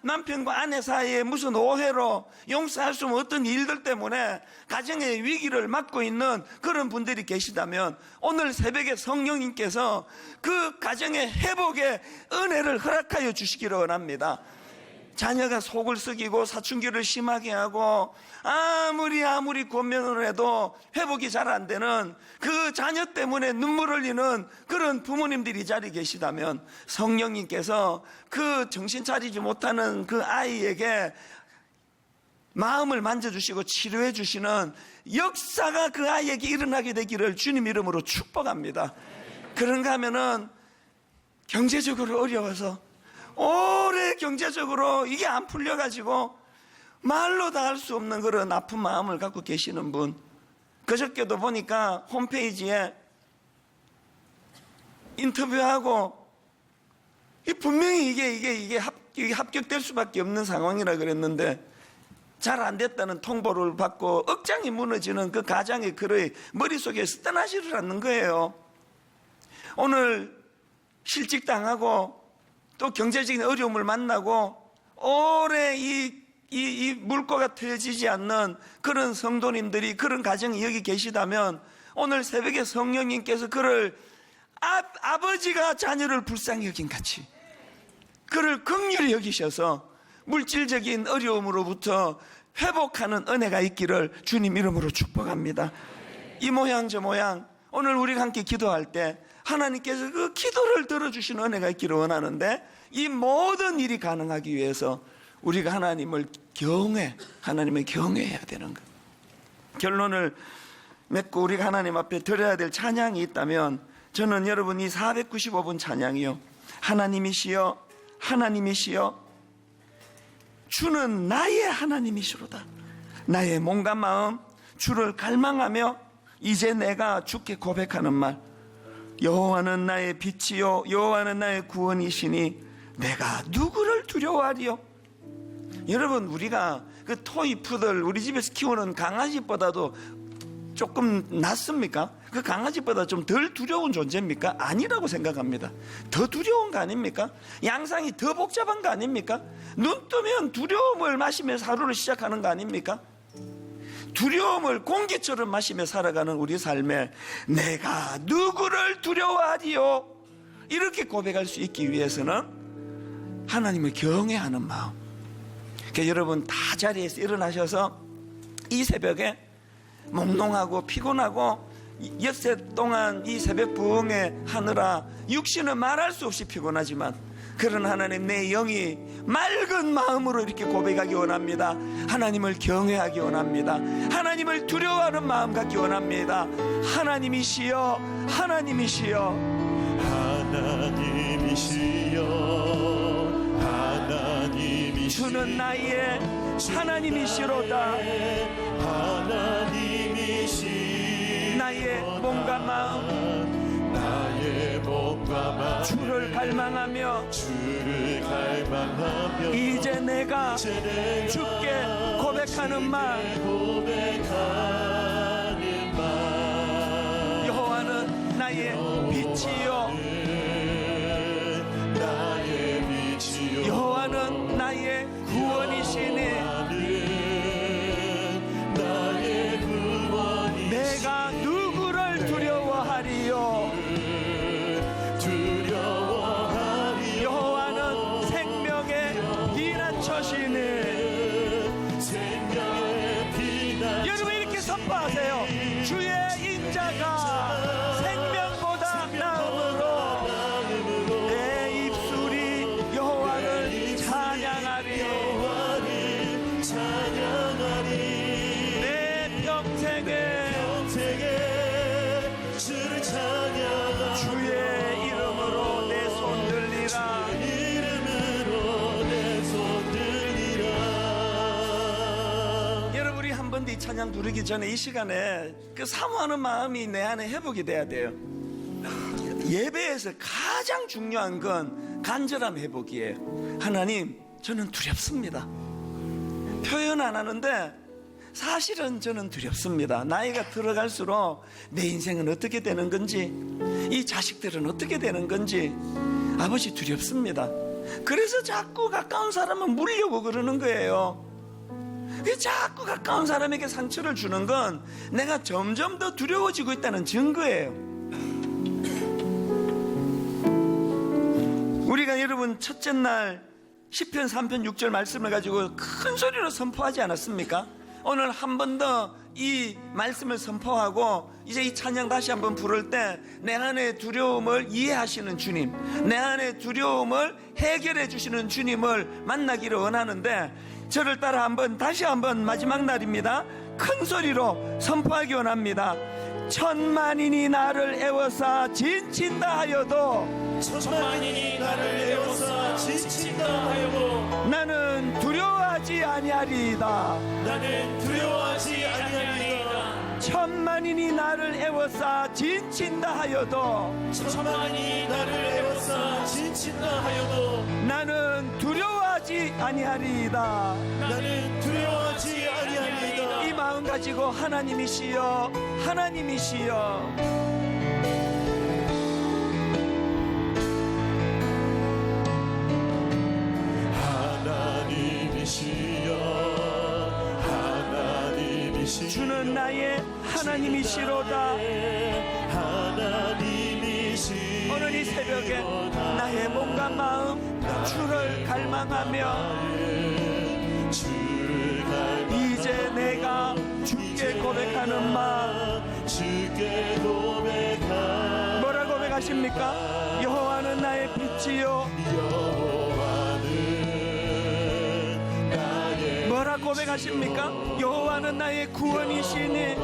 S1: 남편과 아내 사이에 무슨 오해로 용서할 수 없는 어떤 일들 때문에 가정의 위기를 맞고 있는 그런 분들이 계시다면 오늘 새벽에 성령님께서 그 가정의 회복의 은혜를 허락하여 주시기를 원합니다. 자녀가 속을 썩이고 사춘기를 심하게 하고 아무리 권면을 해도 회복이 잘 안 되는 그 자녀 때문에 눈물 흘리는 그런 부모님들이 이 자리에 계시다면 성령님께서 그 정신 차리지 못하는 그 아이에게 마음을 만져주시고 치료해 주시는 역사가 그 아이에게 일어나게 되기를 주님 이름으로 축복합니다. 그런가 하면은 경제적으로 어려워서 오래 경제적으로 이게 안 풀려가지고 말로 다 할 수 없는 그런 아픈 마음을 갖고 계시는 분, 그저께도 보니까 홈페이지에 인터뷰하고 분명히 이게 합격될 수밖에 없는 상황이라 그랬는데 잘 안 됐다는 통보를 받고 억장이 무너지는 그 가장의 글의 머릿속에 스며들지를 않는 거예요. 오늘 실직당하고 또 경제적인 어려움을 만나고 오래 이 물꼬가 트여지지 않는 그런 성도님들이, 그런 가정이 여기 계시다면 오늘 새벽에 성령님께서 그를 아버지가 자녀를 불쌍히 여긴 같이 그를 긍휼히 여기셔서 물질적인 어려움으로부터 회복하는 은혜가 있기를 주님 이름으로 축복합니다. 이 모양 저 모양 오늘 우리가 함께 기도할 때 하나님께서 그 기도를 들어주시는 은혜가 있기를 원하는데, 이 모든 일이 가능하기 위해서 우리가 하나님을 경외해야 되는 것. 결론을 맺고 우리가 하나님 앞에 드려야 될 찬양이 있다면 저는 여러분 이 495분 찬양이요, 하나님이시여 주는 나의 하나님이시로다. 나의 몸과 마음 주를 갈망하며 이제 내가 주께 고백하는 말, 여호와는 나의 빛이요 여호와는 나의 구원이시니 내가 누구를 두려워하리요. 여러분, 우리가 그 토이푸들 우리 집에서 키우는 강아지보다도 조금 낫습니까? 그 강아지보다 좀 덜 두려운 존재입니까? 아니라고 생각합니다. 더 두려운 거 아닙니까? 양상이 더 복잡한 거 아닙니까? 눈 뜨면 두려움을 마시면서 하루를 시작하는 거 아닙니까? 두려움을 공기처럼 마시며 살아가는 우리 삶에 내가 누구를 두려워하리요, 이렇게 고백할 수 있기 위해서는 하나님을 경외하는 마음. 그러니까 여러분 다 자리에서 일어나셔서 이 새벽에 몽롱하고 피곤하고 엿새 동안 이 새벽 부흥회 하느라 육신은 말할 수 없이 피곤하지만, 그런 하나님, 내 영이 맑은 마음으로 이렇게 고백하기 원합니다. 하나님을 경외하기 원합니다. 하나님을 두려워하는 마음 갖기 원합니다. 하나님이시여 주는 나의 하나님이시로다. 나의 몸과 마음 주를 갈망하며 이제 내가 주께 고백하는 말, 여호와는 나의 빛이요 여호와는 나의 구원이시니 내가 누구를 두려워하리요. 여호와는 생명의 피난처시니. 여러분 이렇게 선포하세요. 주의 인자가 생명보다 나음을 찬양 부르기 전에 이 시간에 그 사모하는 마음이 내 안에 회복이 돼야 돼요. 예배에서 가장 중요한 건 간절함 회복이에요. 하나님, 저는 두렵습니다. 표현 안 하는데 사실은 저는 두렵습니다. 나이가 들어갈수록 내 인생은 어떻게 되는 건지, 이 자식들은 어떻게 되는 건지 아버지 두렵습니다. 그래서 자꾸 가까운 사람은 물려고 그러는 거예요. 자꾸 가까운 사람에게 상처를 주는 건 내가 점점 더 두려워지고 있다는 증거예요. 우리가 여러분 첫째 날 시편 3편 6절 말씀을 가지고 큰 소리로 선포하지 않았습니까? 오늘 한 번 더 이 말씀을 선포하고 이제 이 찬양 다시 한번 부를 때 내 안의 두려움을 이해하시는 주님, 내 안의 두려움을 해결해 주시는 주님을 만나기를 원하는데, 저를 따라 다시 한번 마지막 날입니다. 큰 소리로 선포하기 원합니다. 천만인이 나를 애워싸 진친다 하여도,
S3: 천만인이 나를 애워싸 지친다 하여도
S1: 나는 두려워하지 아니하리이다.
S3: 나는 두려워하지 아니하리이다.
S1: 천만인이 나를 애워싸 진친다 하여도,
S3: 천만이 나를 애워싸 지친다 하여도
S1: 나는 두려워하지 아니하리이다.
S3: 나는 두려워하지 아니하리이다.
S1: 이 마음 가지고 하나님이시여, 하나님이시여, 주는 나의 하나님이시로다. 오늘 이 새벽에 나의 몸과 마음 주를 갈망하며 이제 내가 주께 고백하는 마음. 뭐라 고백하십니까? 여호와는 나의 빛이요, 뭐라 고백하십니까? 여호와는 나의 구원이시니.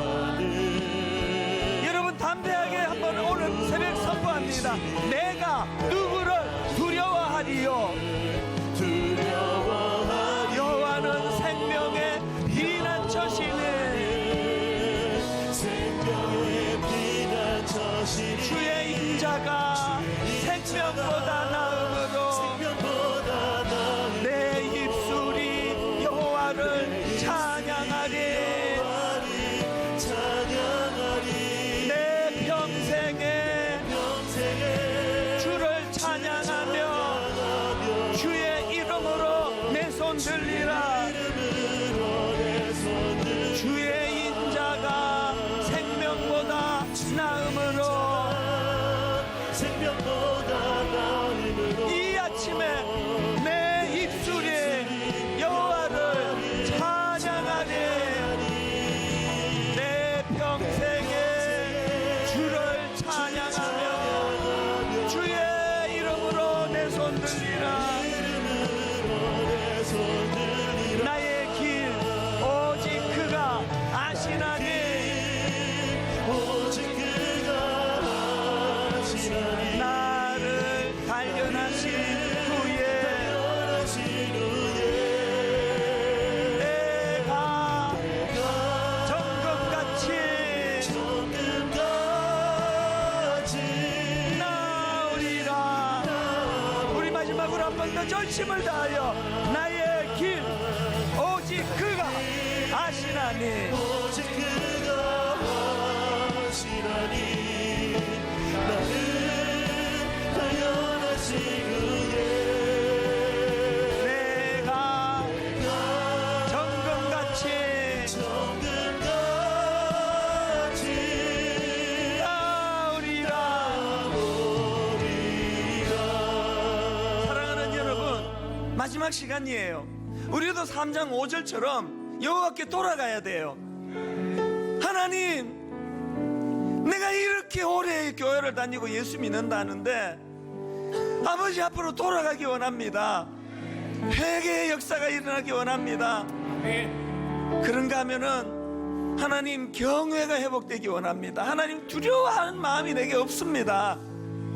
S1: 여러분 담대하게 한번 오늘 새벽 선포합니다. 내가 누구를 두려워하리요? 여호와는 생명의 피난처시니. 주의 인자가 생명보다 나음으로 내 입술이 여호와를 찬양하리. 내 평생에 주를 찬양하며 주의 이름으로 내 손 들리라. 주의 인자가 생명보다 나음으로. 이 아침에 내 입술이 여호와를 찬양하리. 내 평생에 주를 찬양하며 주의 이름으로 내 손 들리라. 나의 길 오직 그가 아시나니. 나를 단련하신 후에 내가 정금같이 나으리라. 우리 마지막으로 한 번 더 전심을 다하여 나의 길 오직 그가 아시나니. 내가 정금같이 나으리라. 사랑하는 여러분, 마지막 시간이에요. 우리도 3장 5절처럼 여호와께 돌아가야 돼요. 하나님, 내가 이렇게 오래 교회를 다니고 예수 믿는다는데 아버지 앞으로 돌아가기 원합니다. 회개의 역사가 일어나기 원합니다. 그런가 하면은 하나님, 경외가 회복되기 원합니다. 하나님, 두려워하는 마음이 내게 없습니다.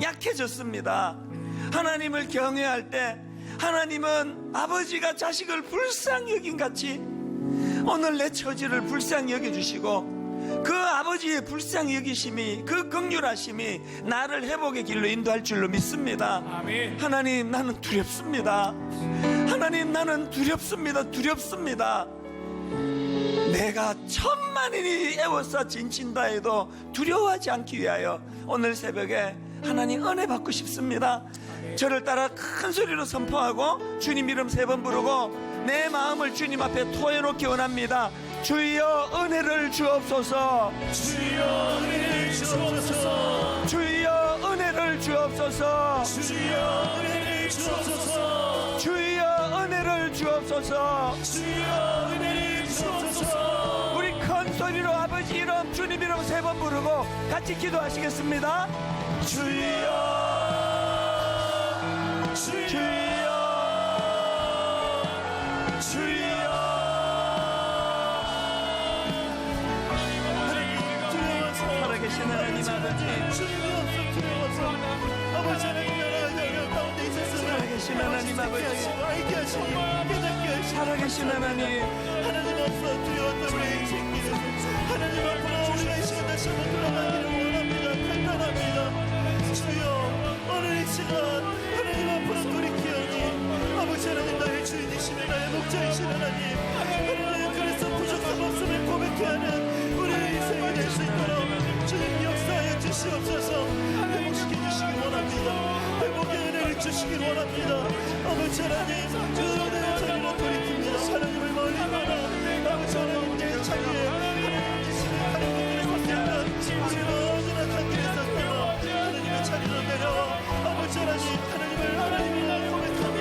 S1: 약해졌습니다. 하나님을 경외할 때 하나님은 아버지가 자식을 불쌍히 여긴 같이 오늘 내 처지를 불쌍히 여겨주시고 그 아버지의 불쌍히 여기심이, 그 긍휼하심이 나를 회복의 길로 인도할 줄로 믿습니다. 하나님, 나는 두렵습니다. 하나님, 나는 두렵습니다. 내가 천만인이 애워싸 진친다 해도 두려워하지 않기 위하여 오늘 새벽에 하나님 은혜 받고 싶습니다. 저를 따라 큰 소리로 선포하고 주님 이름 3번 부르고 내 마음을 주님 앞에 토해놓기 원합니다. 주여 은혜를 주옵소서.
S3: 주여 은혜를 주옵소서.
S1: 주여 은혜를 주옵소서.
S3: 주여 은혜를 주옵소서.
S1: 주여 은혜를 주옵소서.
S3: 주여 은혜를 주옵소서.
S1: 우리 큰 소리로 아버지 이름 주님 이름 3번 부르고 같이 기도하시겠습니다. 주여 주여 주여. 살아계신 하나님 아버지,
S3: 주님이 없어 두려워서 아버지 하나님 나라 가운데 있었으나
S1: 살아계신 하나님 아버지,
S3: 알게 하시니 깨닫게 하시니
S1: 살아계신 하나님,
S3: 하나님 없어 두려웠던 우리의 인생길을 하나님 앞으로 우리가 이 시간 다시 한번 돌아가기를 원합니다. 간단합니다. 주여 오늘 이 시간 하나님 앞으로 돌이키오니 아버지 하나님 나의 주인이시며 나의 목자이신 하나님 그래서 부족함 없음을 고백해 하는 우리의 인생이 될 수 있도록 주님 역사하여 주시옵소서. 회복시켜 주시길 원합니다. 회복의 은혜를 주시길 원합니다. 아버지 하나님 그 은혜를 저희로 돌이킵니다. 하나님을 멀리 가라. 아버지 하나님 내 자리에 하나님 계시는 하나님의 곳에는 우리는 어디나 닿게 했었다가 하나님의 자리로 내려와 아버지 하나님을 하나님을 고백하며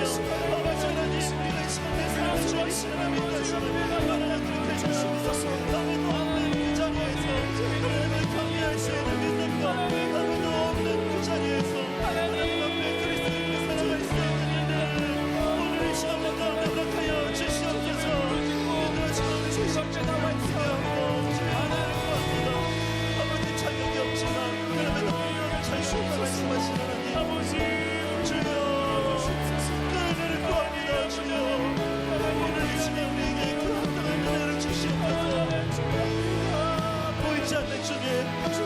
S3: 아버지 하나님 우리가 이 시간에 살아갈 수 있는 하나님 다시는 하나님 그렇게 해주시옵소서. 아무도 없는 그 자리에서 하나님을 경외할 수 있는 믿음과 아무도 없는 그 자리에서 하나님 앞에 그리스도인으로 살아갈 수 있는 일을 오늘 이 시간에 허락하여 주시옵소서. 오늘 지금 주시옵소서. 아버지 자격이 없지만 그럼에도 불구하고 자유롭게 말씀하시는 하나님 주여 그 은혜를 구합니다. 주여 오늘 이 시간 우리에게 그 한동안 은혜를 주시옵소서. 보이지 않는 주님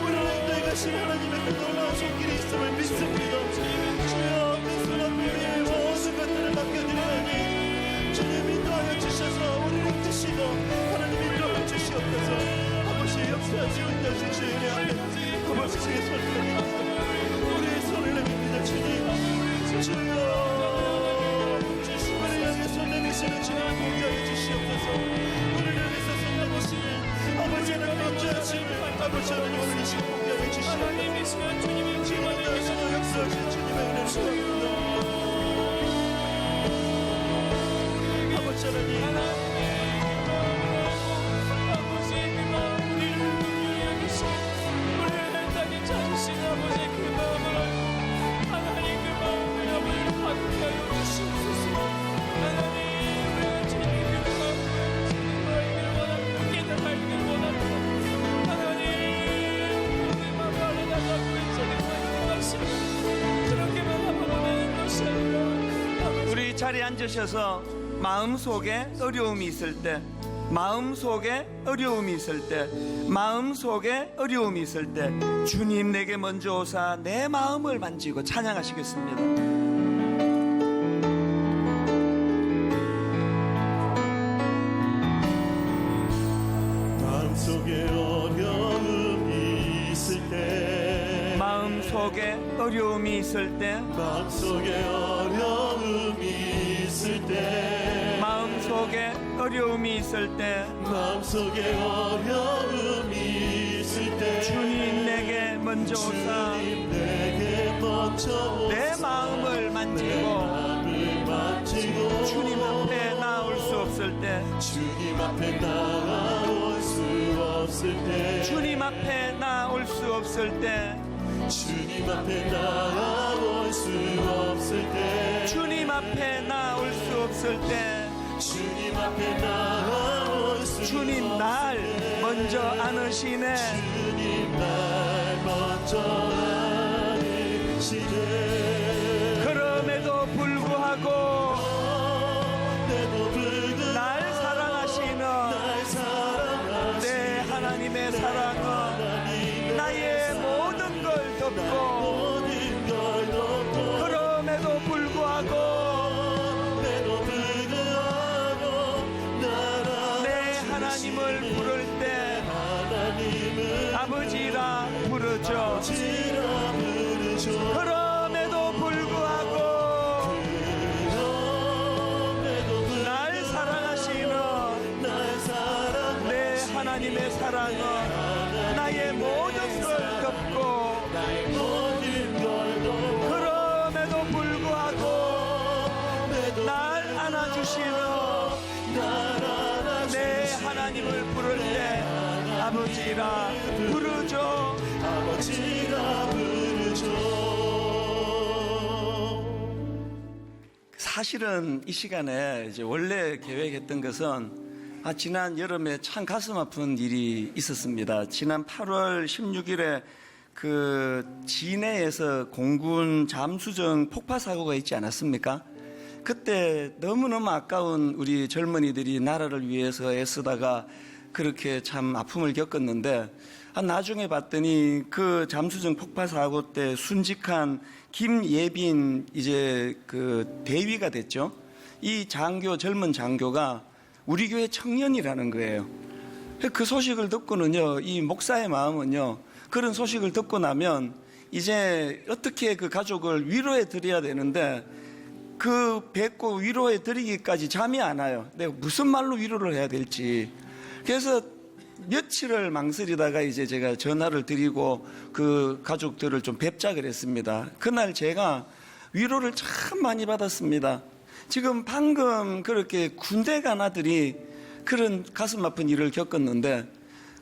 S3: 우리를 인도해 가신 하나님의 그 놀라운 손길이 있음을 믿습니다. 주여 그 순간 우리의 모든 것들을 맡겨드리니 주님 인도하여 주셔서 우리를 이끄시고 하나님 인도하여 주시옵소서. 아버지 역사하시고 인도하신 주의 은혜 앞에 아버지의 손을 내밉니다. 우리의 손을 내밉니다. 주님 주여 우리를 향해 손 내미시는 주님을 공개하여 주시옵소서. 우리를 향해서 손 내미시는 아버지 하나님 주님 아버지 하나님 오늘 이 시간 공개하여 주시옵소서. 주님을 다시도 역사하신 주님의 은혜를 구합니다. 아버지 하나님
S1: 우리 자리에 앉으셔서 마음속에 어려움이 있을 때, 마음속에 어려움이 있을 때, 마음속에 어려움이 있을 때 주님 내게 먼저 오사 내 마음을 만지고 찬양하시겠습니다.
S3: 마음속에 어려움이 있을 때
S1: 마음속에 어려움이 있을 때,
S3: 마음속에 어려움이 있을 때
S1: 마음속에 어려움이 있을 때
S3: 마음속에 어려움이 있을 때
S1: 주님 내게 먼저 오사
S3: 주님 내게 먼저
S1: 내 마음을 만지고 주님 앞에 나올 수 없을 때,
S3: 주님 앞에 나올 수 없을 때
S1: 주님 앞에 나올 수 없을 때,
S3: 주님 앞에 나올 수 없을 때
S1: 주님 앞에 나올 수 없을 때
S3: 주님 앞에 나올 수
S1: 주님 날 먼저 안으시네.
S3: 주님 날 먼저 안으시네.
S1: 그럼에도 불구하고 날 사랑하시는 사랑은 나의 모든 걸 덮고 그럼에도 불구하고 내 하나님을 부를 때 아버지라 부르죠. 그럼에도 불구하고 날 사랑하시는 내 하나님의 사랑은 나의 모든 걸 덮고 그럼에도 불구하고 날 안아주시는 내 하나님을 부를 때 아버지라 부르죠. 사실은 이 시간에 이제 원래 계획했던 것은 지난 여름에 참 가슴 아픈 일이 있었습니다. 지난 8월 16일에 그 진해에서 공군 잠수정 폭파 사고가 있지 않았습니까? 그때 너무너무 아까운 우리 젊은이들이 나라를 위해서 애쓰다가 그렇게 참 아픔을 겪었는데 나중에 봤더니 그 잠수정 폭파 사고 때 순직한 김예빈 이제 그 대위가 됐죠. 이 장교, 젊은 장교가 우리 교회 청년이라는 거예요. 그 소식을 듣고는요, 이 목사의 마음은요, 그런 소식을 듣고 나면 이제 어떻게 그 가족을 위로해 드려야 되는데 그 뵙고 위로해 드리기까지 잠이 안 와요. 내가 무슨 말로 위로를 해야 될지. 그래서 며칠을 망설이다가 이제 제가 전화를 드리고 그 가족들을 좀 뵙자 그랬습니다. 그날 제가 위로를 참 많이 받았습니다. 지금 방금 그렇게 군대 간 아들이 그런 가슴 아픈 일을 겪었는데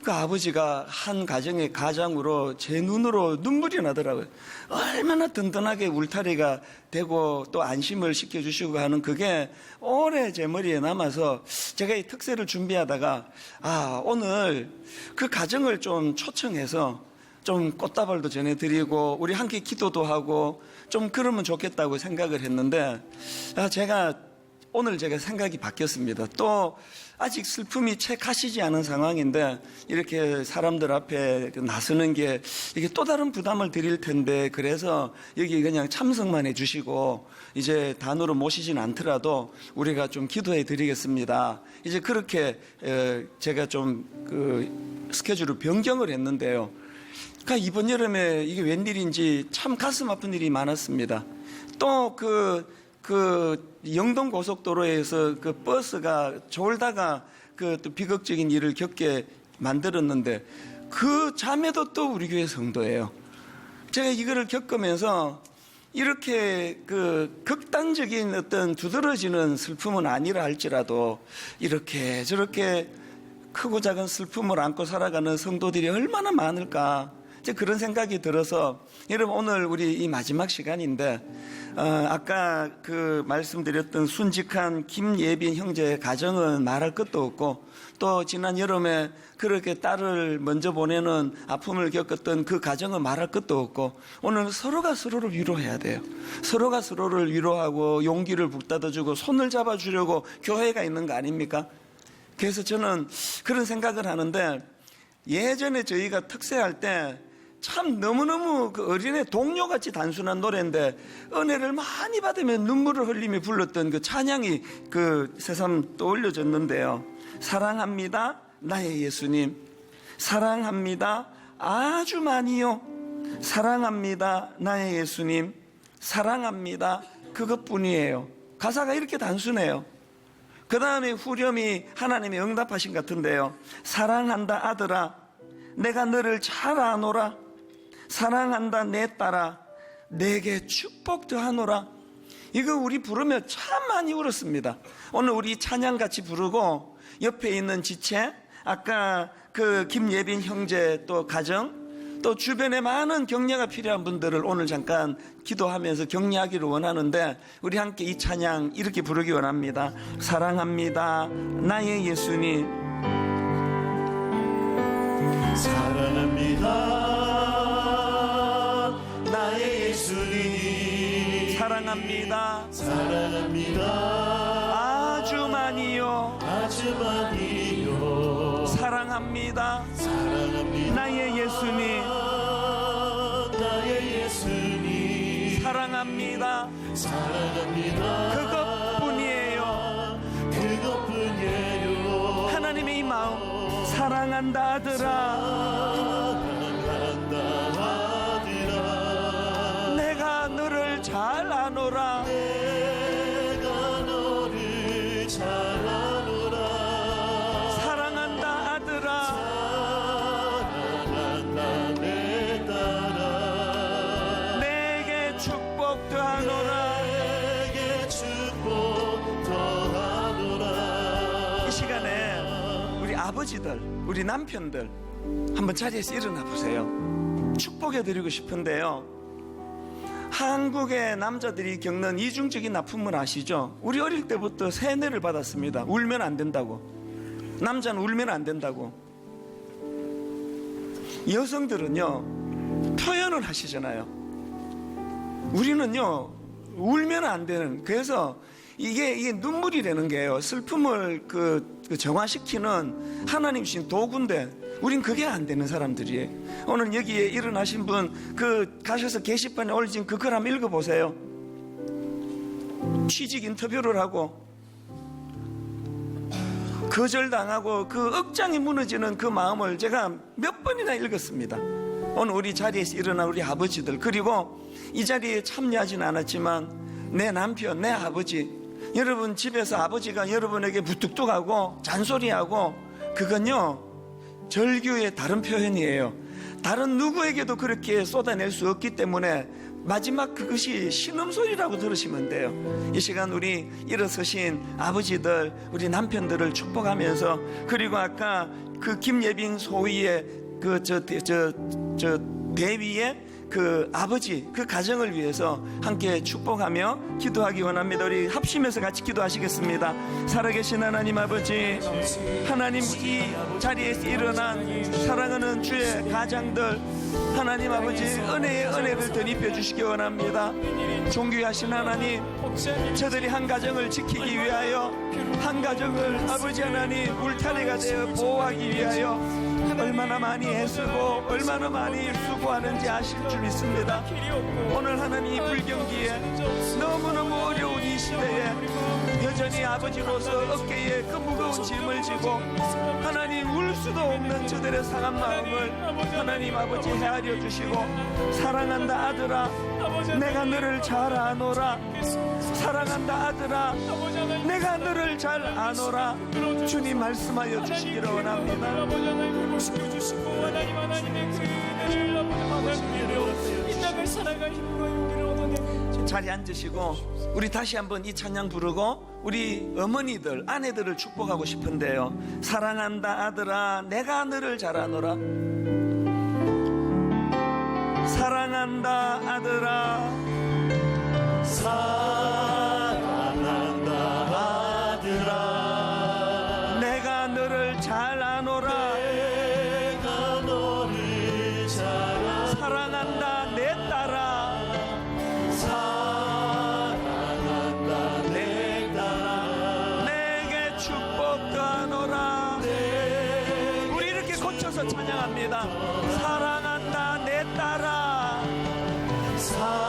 S1: 그 아버지가 한 가정의 가장으로 제 눈으로 눈물이 나더라고요. 얼마나 든든하게 울타리가 되고 또 안심을 시켜주시고 하는 그게 오래 제 머리에 남아서 제가 이 특세를 준비하다가 오늘 그 가정을 좀 초청해서 좀 꽃다발도 전해드리고 우리 함께 기도도 하고 좀 그러면 좋겠다고 생각을 했는데 오늘 제가 생각이 바뀌었습니다. 또 아직 슬픔이 채 가시지 않은 상황인데 이렇게 사람들 앞에 나서는 게 이게 또 다른 부담을 드릴 텐데 그래서 여기 그냥 참석만 해주시고 이제 단으로 모시진 않더라도 우리가 좀 기도해 드리겠습니다. 이제 그렇게 제가 좀 그 스케줄을 변경을 했는데요. 그러니까 이번 여름에 이게 웬일인지 참 가슴 아픈 일이 많았습니다. 또 그 영동 고속도로에서 그 버스가 졸다가 그 또 비극적인 일을 겪게 만들었는데 그 자매도 또 우리 교회 성도예요. 제가 이거를 겪으면서 이렇게 그 극단적인 어떤 두드러지는 슬픔은 아니라 할지라도 이렇게 저렇게 크고 작은 슬픔을 안고 살아가는 성도들이 얼마나 많을까. 이제 그런 생각이 들어서 여러분 오늘 우리 이 마지막 시간인데 아까 그 말씀드렸던 순직한 김예빈 형제의 가정은 말할 것도 없고 또 지난 여름에 그렇게 딸을 먼저 보내는 아픔을 겪었던 그 가정은 말할 것도 없고 오늘 서로가 서로를 위로해야 돼요. 서로가 서로를 위로하고 용기를 북돋아주고 손을 잡아주려고 교회가 있는 거 아닙니까? 그래서 저는 그런 생각을 하는데 예전에 저희가 특세할 때 참 너무너무 그 어린애 동료같이 단순한 노래인데 은혜를 많이 받으면 눈물을 흘리며 불렀던 그 찬양이 그 새삼 떠올려졌는데요. 사랑합니다 나의 예수님, 사랑합니다 아주 많이요, 사랑합니다 나의 예수님, 사랑합니다 그것뿐이에요. 가사가 이렇게 단순해요. 그 다음에 후렴이 하나님의 응답하신 같은데요. 사랑한다 아들아 내가 너를 잘 아노라, 사랑한다 내 딸아 내게 축복 더하노라. 이거 우리 부르며 참 많이 울었습니다. 오늘 우리 찬양같이 부르고 옆에 있는 지체, 아까 그 김예빈 형제 또 가정, 또 주변에 많은 격려가 필요한 분들을 오늘 잠깐 기도하면서 격려하기를 원하는데 우리 함께 이 찬양 이렇게 부르기 원합니다. 사랑합니다 나의 예수님,
S3: 사랑합니다 나의 예수님,
S1: 사랑합니다
S3: 사랑합니다
S1: 아주 많이요,
S3: 아주 많이요,
S1: 사랑합니다 사랑합니다.
S3: 사랑합니다.
S1: 나의 예수님
S3: 나의 예수님
S1: 사랑합니다.
S3: 사랑합니다.
S1: 그것뿐이에요.
S3: 그것뿐이에요.
S1: 하나님의 이 마음 사랑한다 아들아
S3: 사랑한다 아들아
S1: 내가 너를 잘 아노라.
S3: 내가 너를 잘 아노라.
S1: 사랑한다 아들아
S3: 사랑한다 내 딸아
S1: 내게 축복 더하노라.
S3: 내게 축복 더하노라.
S1: 이 시간에 우리 아버지들 우리 남편들 한번 자리에서 일어나 보세요. 축복해 드리고 싶은데요, 한국의 남자들이 겪는 이중적인 아픔을 아시죠? 우리 어릴 때부터 세뇌를 받았습니다. 울면 안 된다고. 남자는 울면 안 된다고. 여성들은요 표현을 하시잖아요. 우리는요 울면 안 되는. 그래서 이게 눈물이라는 게요, 슬픔을 정화시키는 하나님 주신 도구인데 우린 그게 안 되는 사람들이에요. 오늘 여기에 일어나신 분 가셔서 게시판에 올린 그 글 한번 읽어보세요. 취직 인터뷰를 하고 거절당하고 그 억장이 무너지는 그 마음을 제가 몇 번이나 읽었습니다. 오늘 우리 자리에서 일어난 우리 아버지들, 그리고 이 자리에 참여하지는 않았지만 내 남편, 내 아버지, 여러분 집에서 아버지가 여러분에게 무뚝뚝하고 잔소리하고, 그건요 절규의 다른 표현이에요. 다른 누구에게도 그렇게 쏟아낼 수 없기 때문에 마지막 그것이 신음소리라고 들으시면 돼요. 이 시간 우리 일어서신 아버지들, 우리 남편들을 축복하면서, 그리고 아까 그 김예빈 소위의 대위의 그 아버지, 그 가정을 위해서 함께 축복하며 기도하기 원합니다. 우리 합심해서 같이 기도하시겠습니다. 살아계신 하나님 아버지, 하나님 이 자리에서 일어난 사랑하는 주의 가장들, 하나님 아버지 은혜의 은혜를 더 입혀주시기 원합니다. 존귀하신 하나님, 저들이 한 가정을 지키기 위하여, 한 가정을 아버지 하나님 울타리가 되어 보호하기 위하여 얼마나 많이 애쓰고 얼마나 많이 수고하는지 아실 줄 믿습니다. 오늘 하나님 이 불경기에 너무너무 어려운 이 시대에 여전히 아버지로서 어깨에 그 무거운 짐을 지고 하나님 울 수도 없는 저들의 상한 마음을 하나님 아버지 헤아려 주시고, 사랑한다 아들아 내가 너를 잘 아노라. 사랑한다 아들아 내가 너를 잘 아노라. 주님 말씀하여 주시기를 원합니다.
S4: 시켜주시고 하나님의 그 은혜를 아버지 이 땅을 살아갈 힘과 용기를 얻어내.
S1: 자리에 앉으시고 우리 다시 한번 이 찬양 부르고 우리 어머니들, 아내들을 축복하고 싶은데요. 사랑한다 아들아 내가 너를 잘 아노라. 사랑한다 아들아
S3: 사랑한다 아들아
S1: 내가 너를 잘 아노라.
S3: 내가 너를 잘 아노라.
S1: 사랑한다 내 딸아
S3: 사랑한다 내 딸아
S1: 내게 축복도 하노라. 우리 이렇게 고쳐서 찬양합니다. 사랑한다 내 딸아
S3: 사랑한다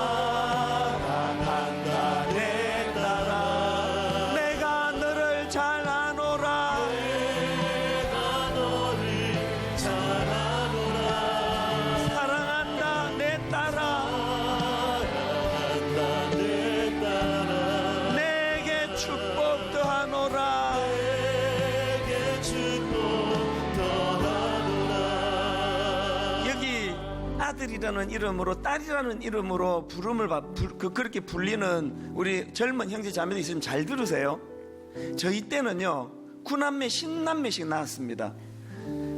S3: 내 딸아
S1: 내가 너를 잘 아노라.
S3: 내가 너를 잘 아노라.
S1: 사랑한다 내 딸아
S3: 사랑한다 내 딸아
S1: 내게 축복도 하노라.
S3: 내게 축복 더하노라.
S1: 여기 아들이라는 이름으로 딸이라는 이름으로 부름을 그렇게 불리는 우리 젊은 형제 자매들 있으면 잘 들으세요. 저희 때는요 9남매 10남매씩 낳았습니다.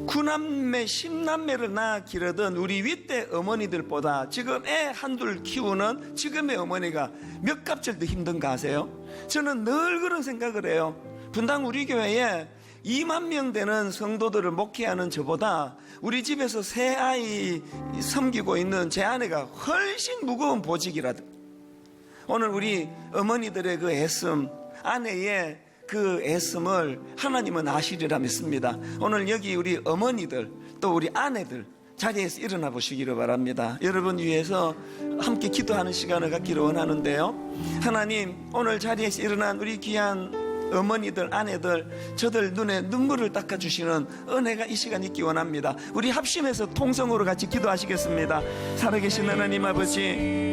S1: 9남매 10남매를 낳아 기르던 우리 윗대 어머니들보다 지금 애 한둘 키우는 지금의 어머니가 몇 값을 더 힘든가 아세요? 저는 늘 그런 생각을 해요. 분당 우리 교회에 2만 명 되는 성도들을 목회하는 저보다 우리 집에서 새 아이 섬기고 있는 제 아내가 훨씬 무거운 보직이라도, 오늘 우리 어머니들의 그 애씀, 아내의 그 애씀을 하나님은 아시리라 믿습니다. 오늘 여기 우리 어머니들 또 우리 아내들 자리에서 일어나 보시기를 바랍니다. 여러분 위해서 함께 기도하는 시간을 갖기를 원하는데요. 하나님, 오늘 자리에서 일어난 우리 귀한 어머니들, 아내들, 저들 눈에 눈물을 닦아주시는 은혜가 이 시간 있기 원합니다. 우리 합심해서 통성으로 같이 기도하시겠습니다. 살아계신 하나님 아버지,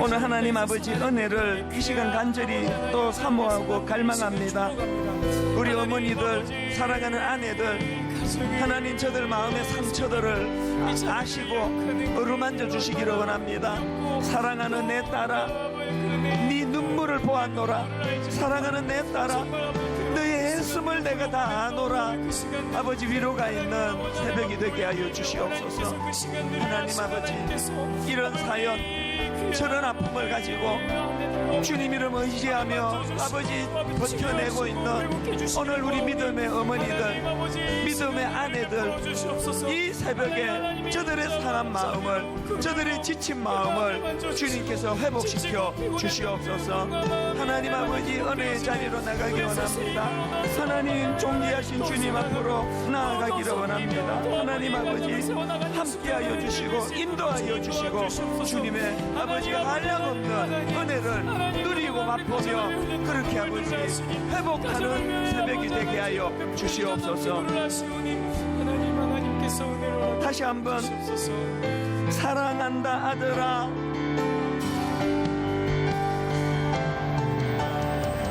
S1: 오늘 하나님 아버지 은혜를 이 시간 간절히 또 사모하고 갈망합니다. 우리 어머니들, 사랑하는 아내들, 하나님 저들 마음의 상처들을 아시고 어루만져 주시기를 원합니다. 사랑하는 내 딸아, 네 눈물을 보았노라. 사랑하는 내 딸아, 너의 애씀을 내가 다 아노라. 아버지, 위로가 있는 새벽이 되게 하여 주시옵소서. 하나님 아버지, 이런 사연, 저런 아픔을 가지고 주님 이름 의지하며 아버지 버텨내고 있는 오늘 우리 믿음의 어머니들, 믿음의 아내들, 이 새벽에 저들의 상한 마음을, 저들의 지친 마음을 주님께서 회복시켜 주시옵소서. 하나님 아버지, 은혜의 자리로 나가기 원합니다. 하나님, 존귀하신 주님 앞으로 나아가기를 원합니다. 하나님 아버지, 함께하여 주시고 인도하여 주시고 주님의 아버지 한량없는 은혜를 누리고 맛보며 그렇게 아버지 회복하는 새벽이 되게 하여 주시옵소서. 다시 한번 사랑한다 아들아,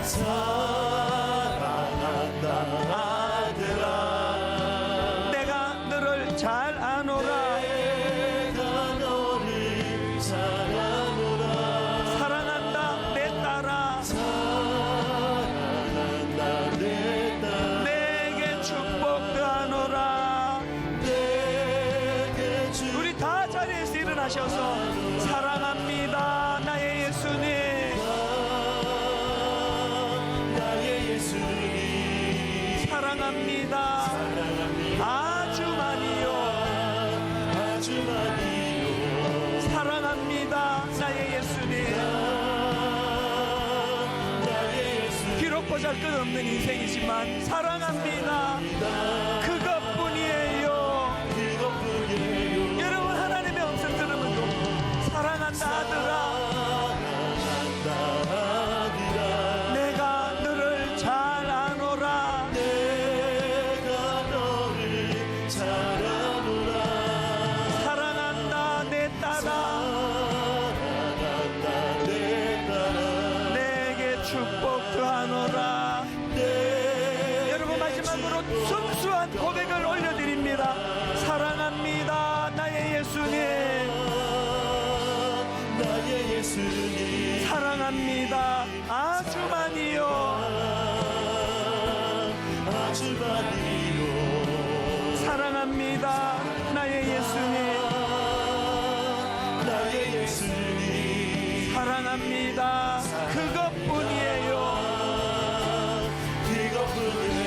S3: 사랑한다 아들아,
S1: 내가 너를 잘 아노라.
S3: 내가 너를 잘 아노라.
S1: 사랑한다 내 딸아,
S3: 사랑한다 내 딸,
S1: 내게 축복도 하노라.
S3: 내게 주
S1: 우리 다 자리에서 일어나셔서 사랑합니다 나의 예수님,
S3: 나의 예수님,
S1: 사랑합니다 아주 많이요,
S3: 아주 많이요.
S1: 사랑합니다 나의 예수님.
S3: 나의 예수
S1: 비록 보잘것없는 인생이지만 사랑합니다, 그것뿐이에요.
S3: 그것뿐이에요.
S1: 여러분, 하나님의 음성 들으면 또 사랑한다 아들아, 내가 너를 잘 아노라.
S3: 내가 너를 잘 아노라.
S1: 사랑한다 내 딸아,
S3: 사랑한다 내 딸아,
S1: 내게 축복도 하노라. 여러분, 마지막으로 순수한 고백을 올려드립니다. 사랑합니다 나의 예수님,
S3: 나의 예수님,
S1: 사랑합니다 아주 많이요,
S3: 아주 많이요.
S1: 사랑합니다 나의 예수님,
S3: 나의 예수님,
S1: 사랑합니다 그것뿐이에요.
S3: 그것뿐이에요.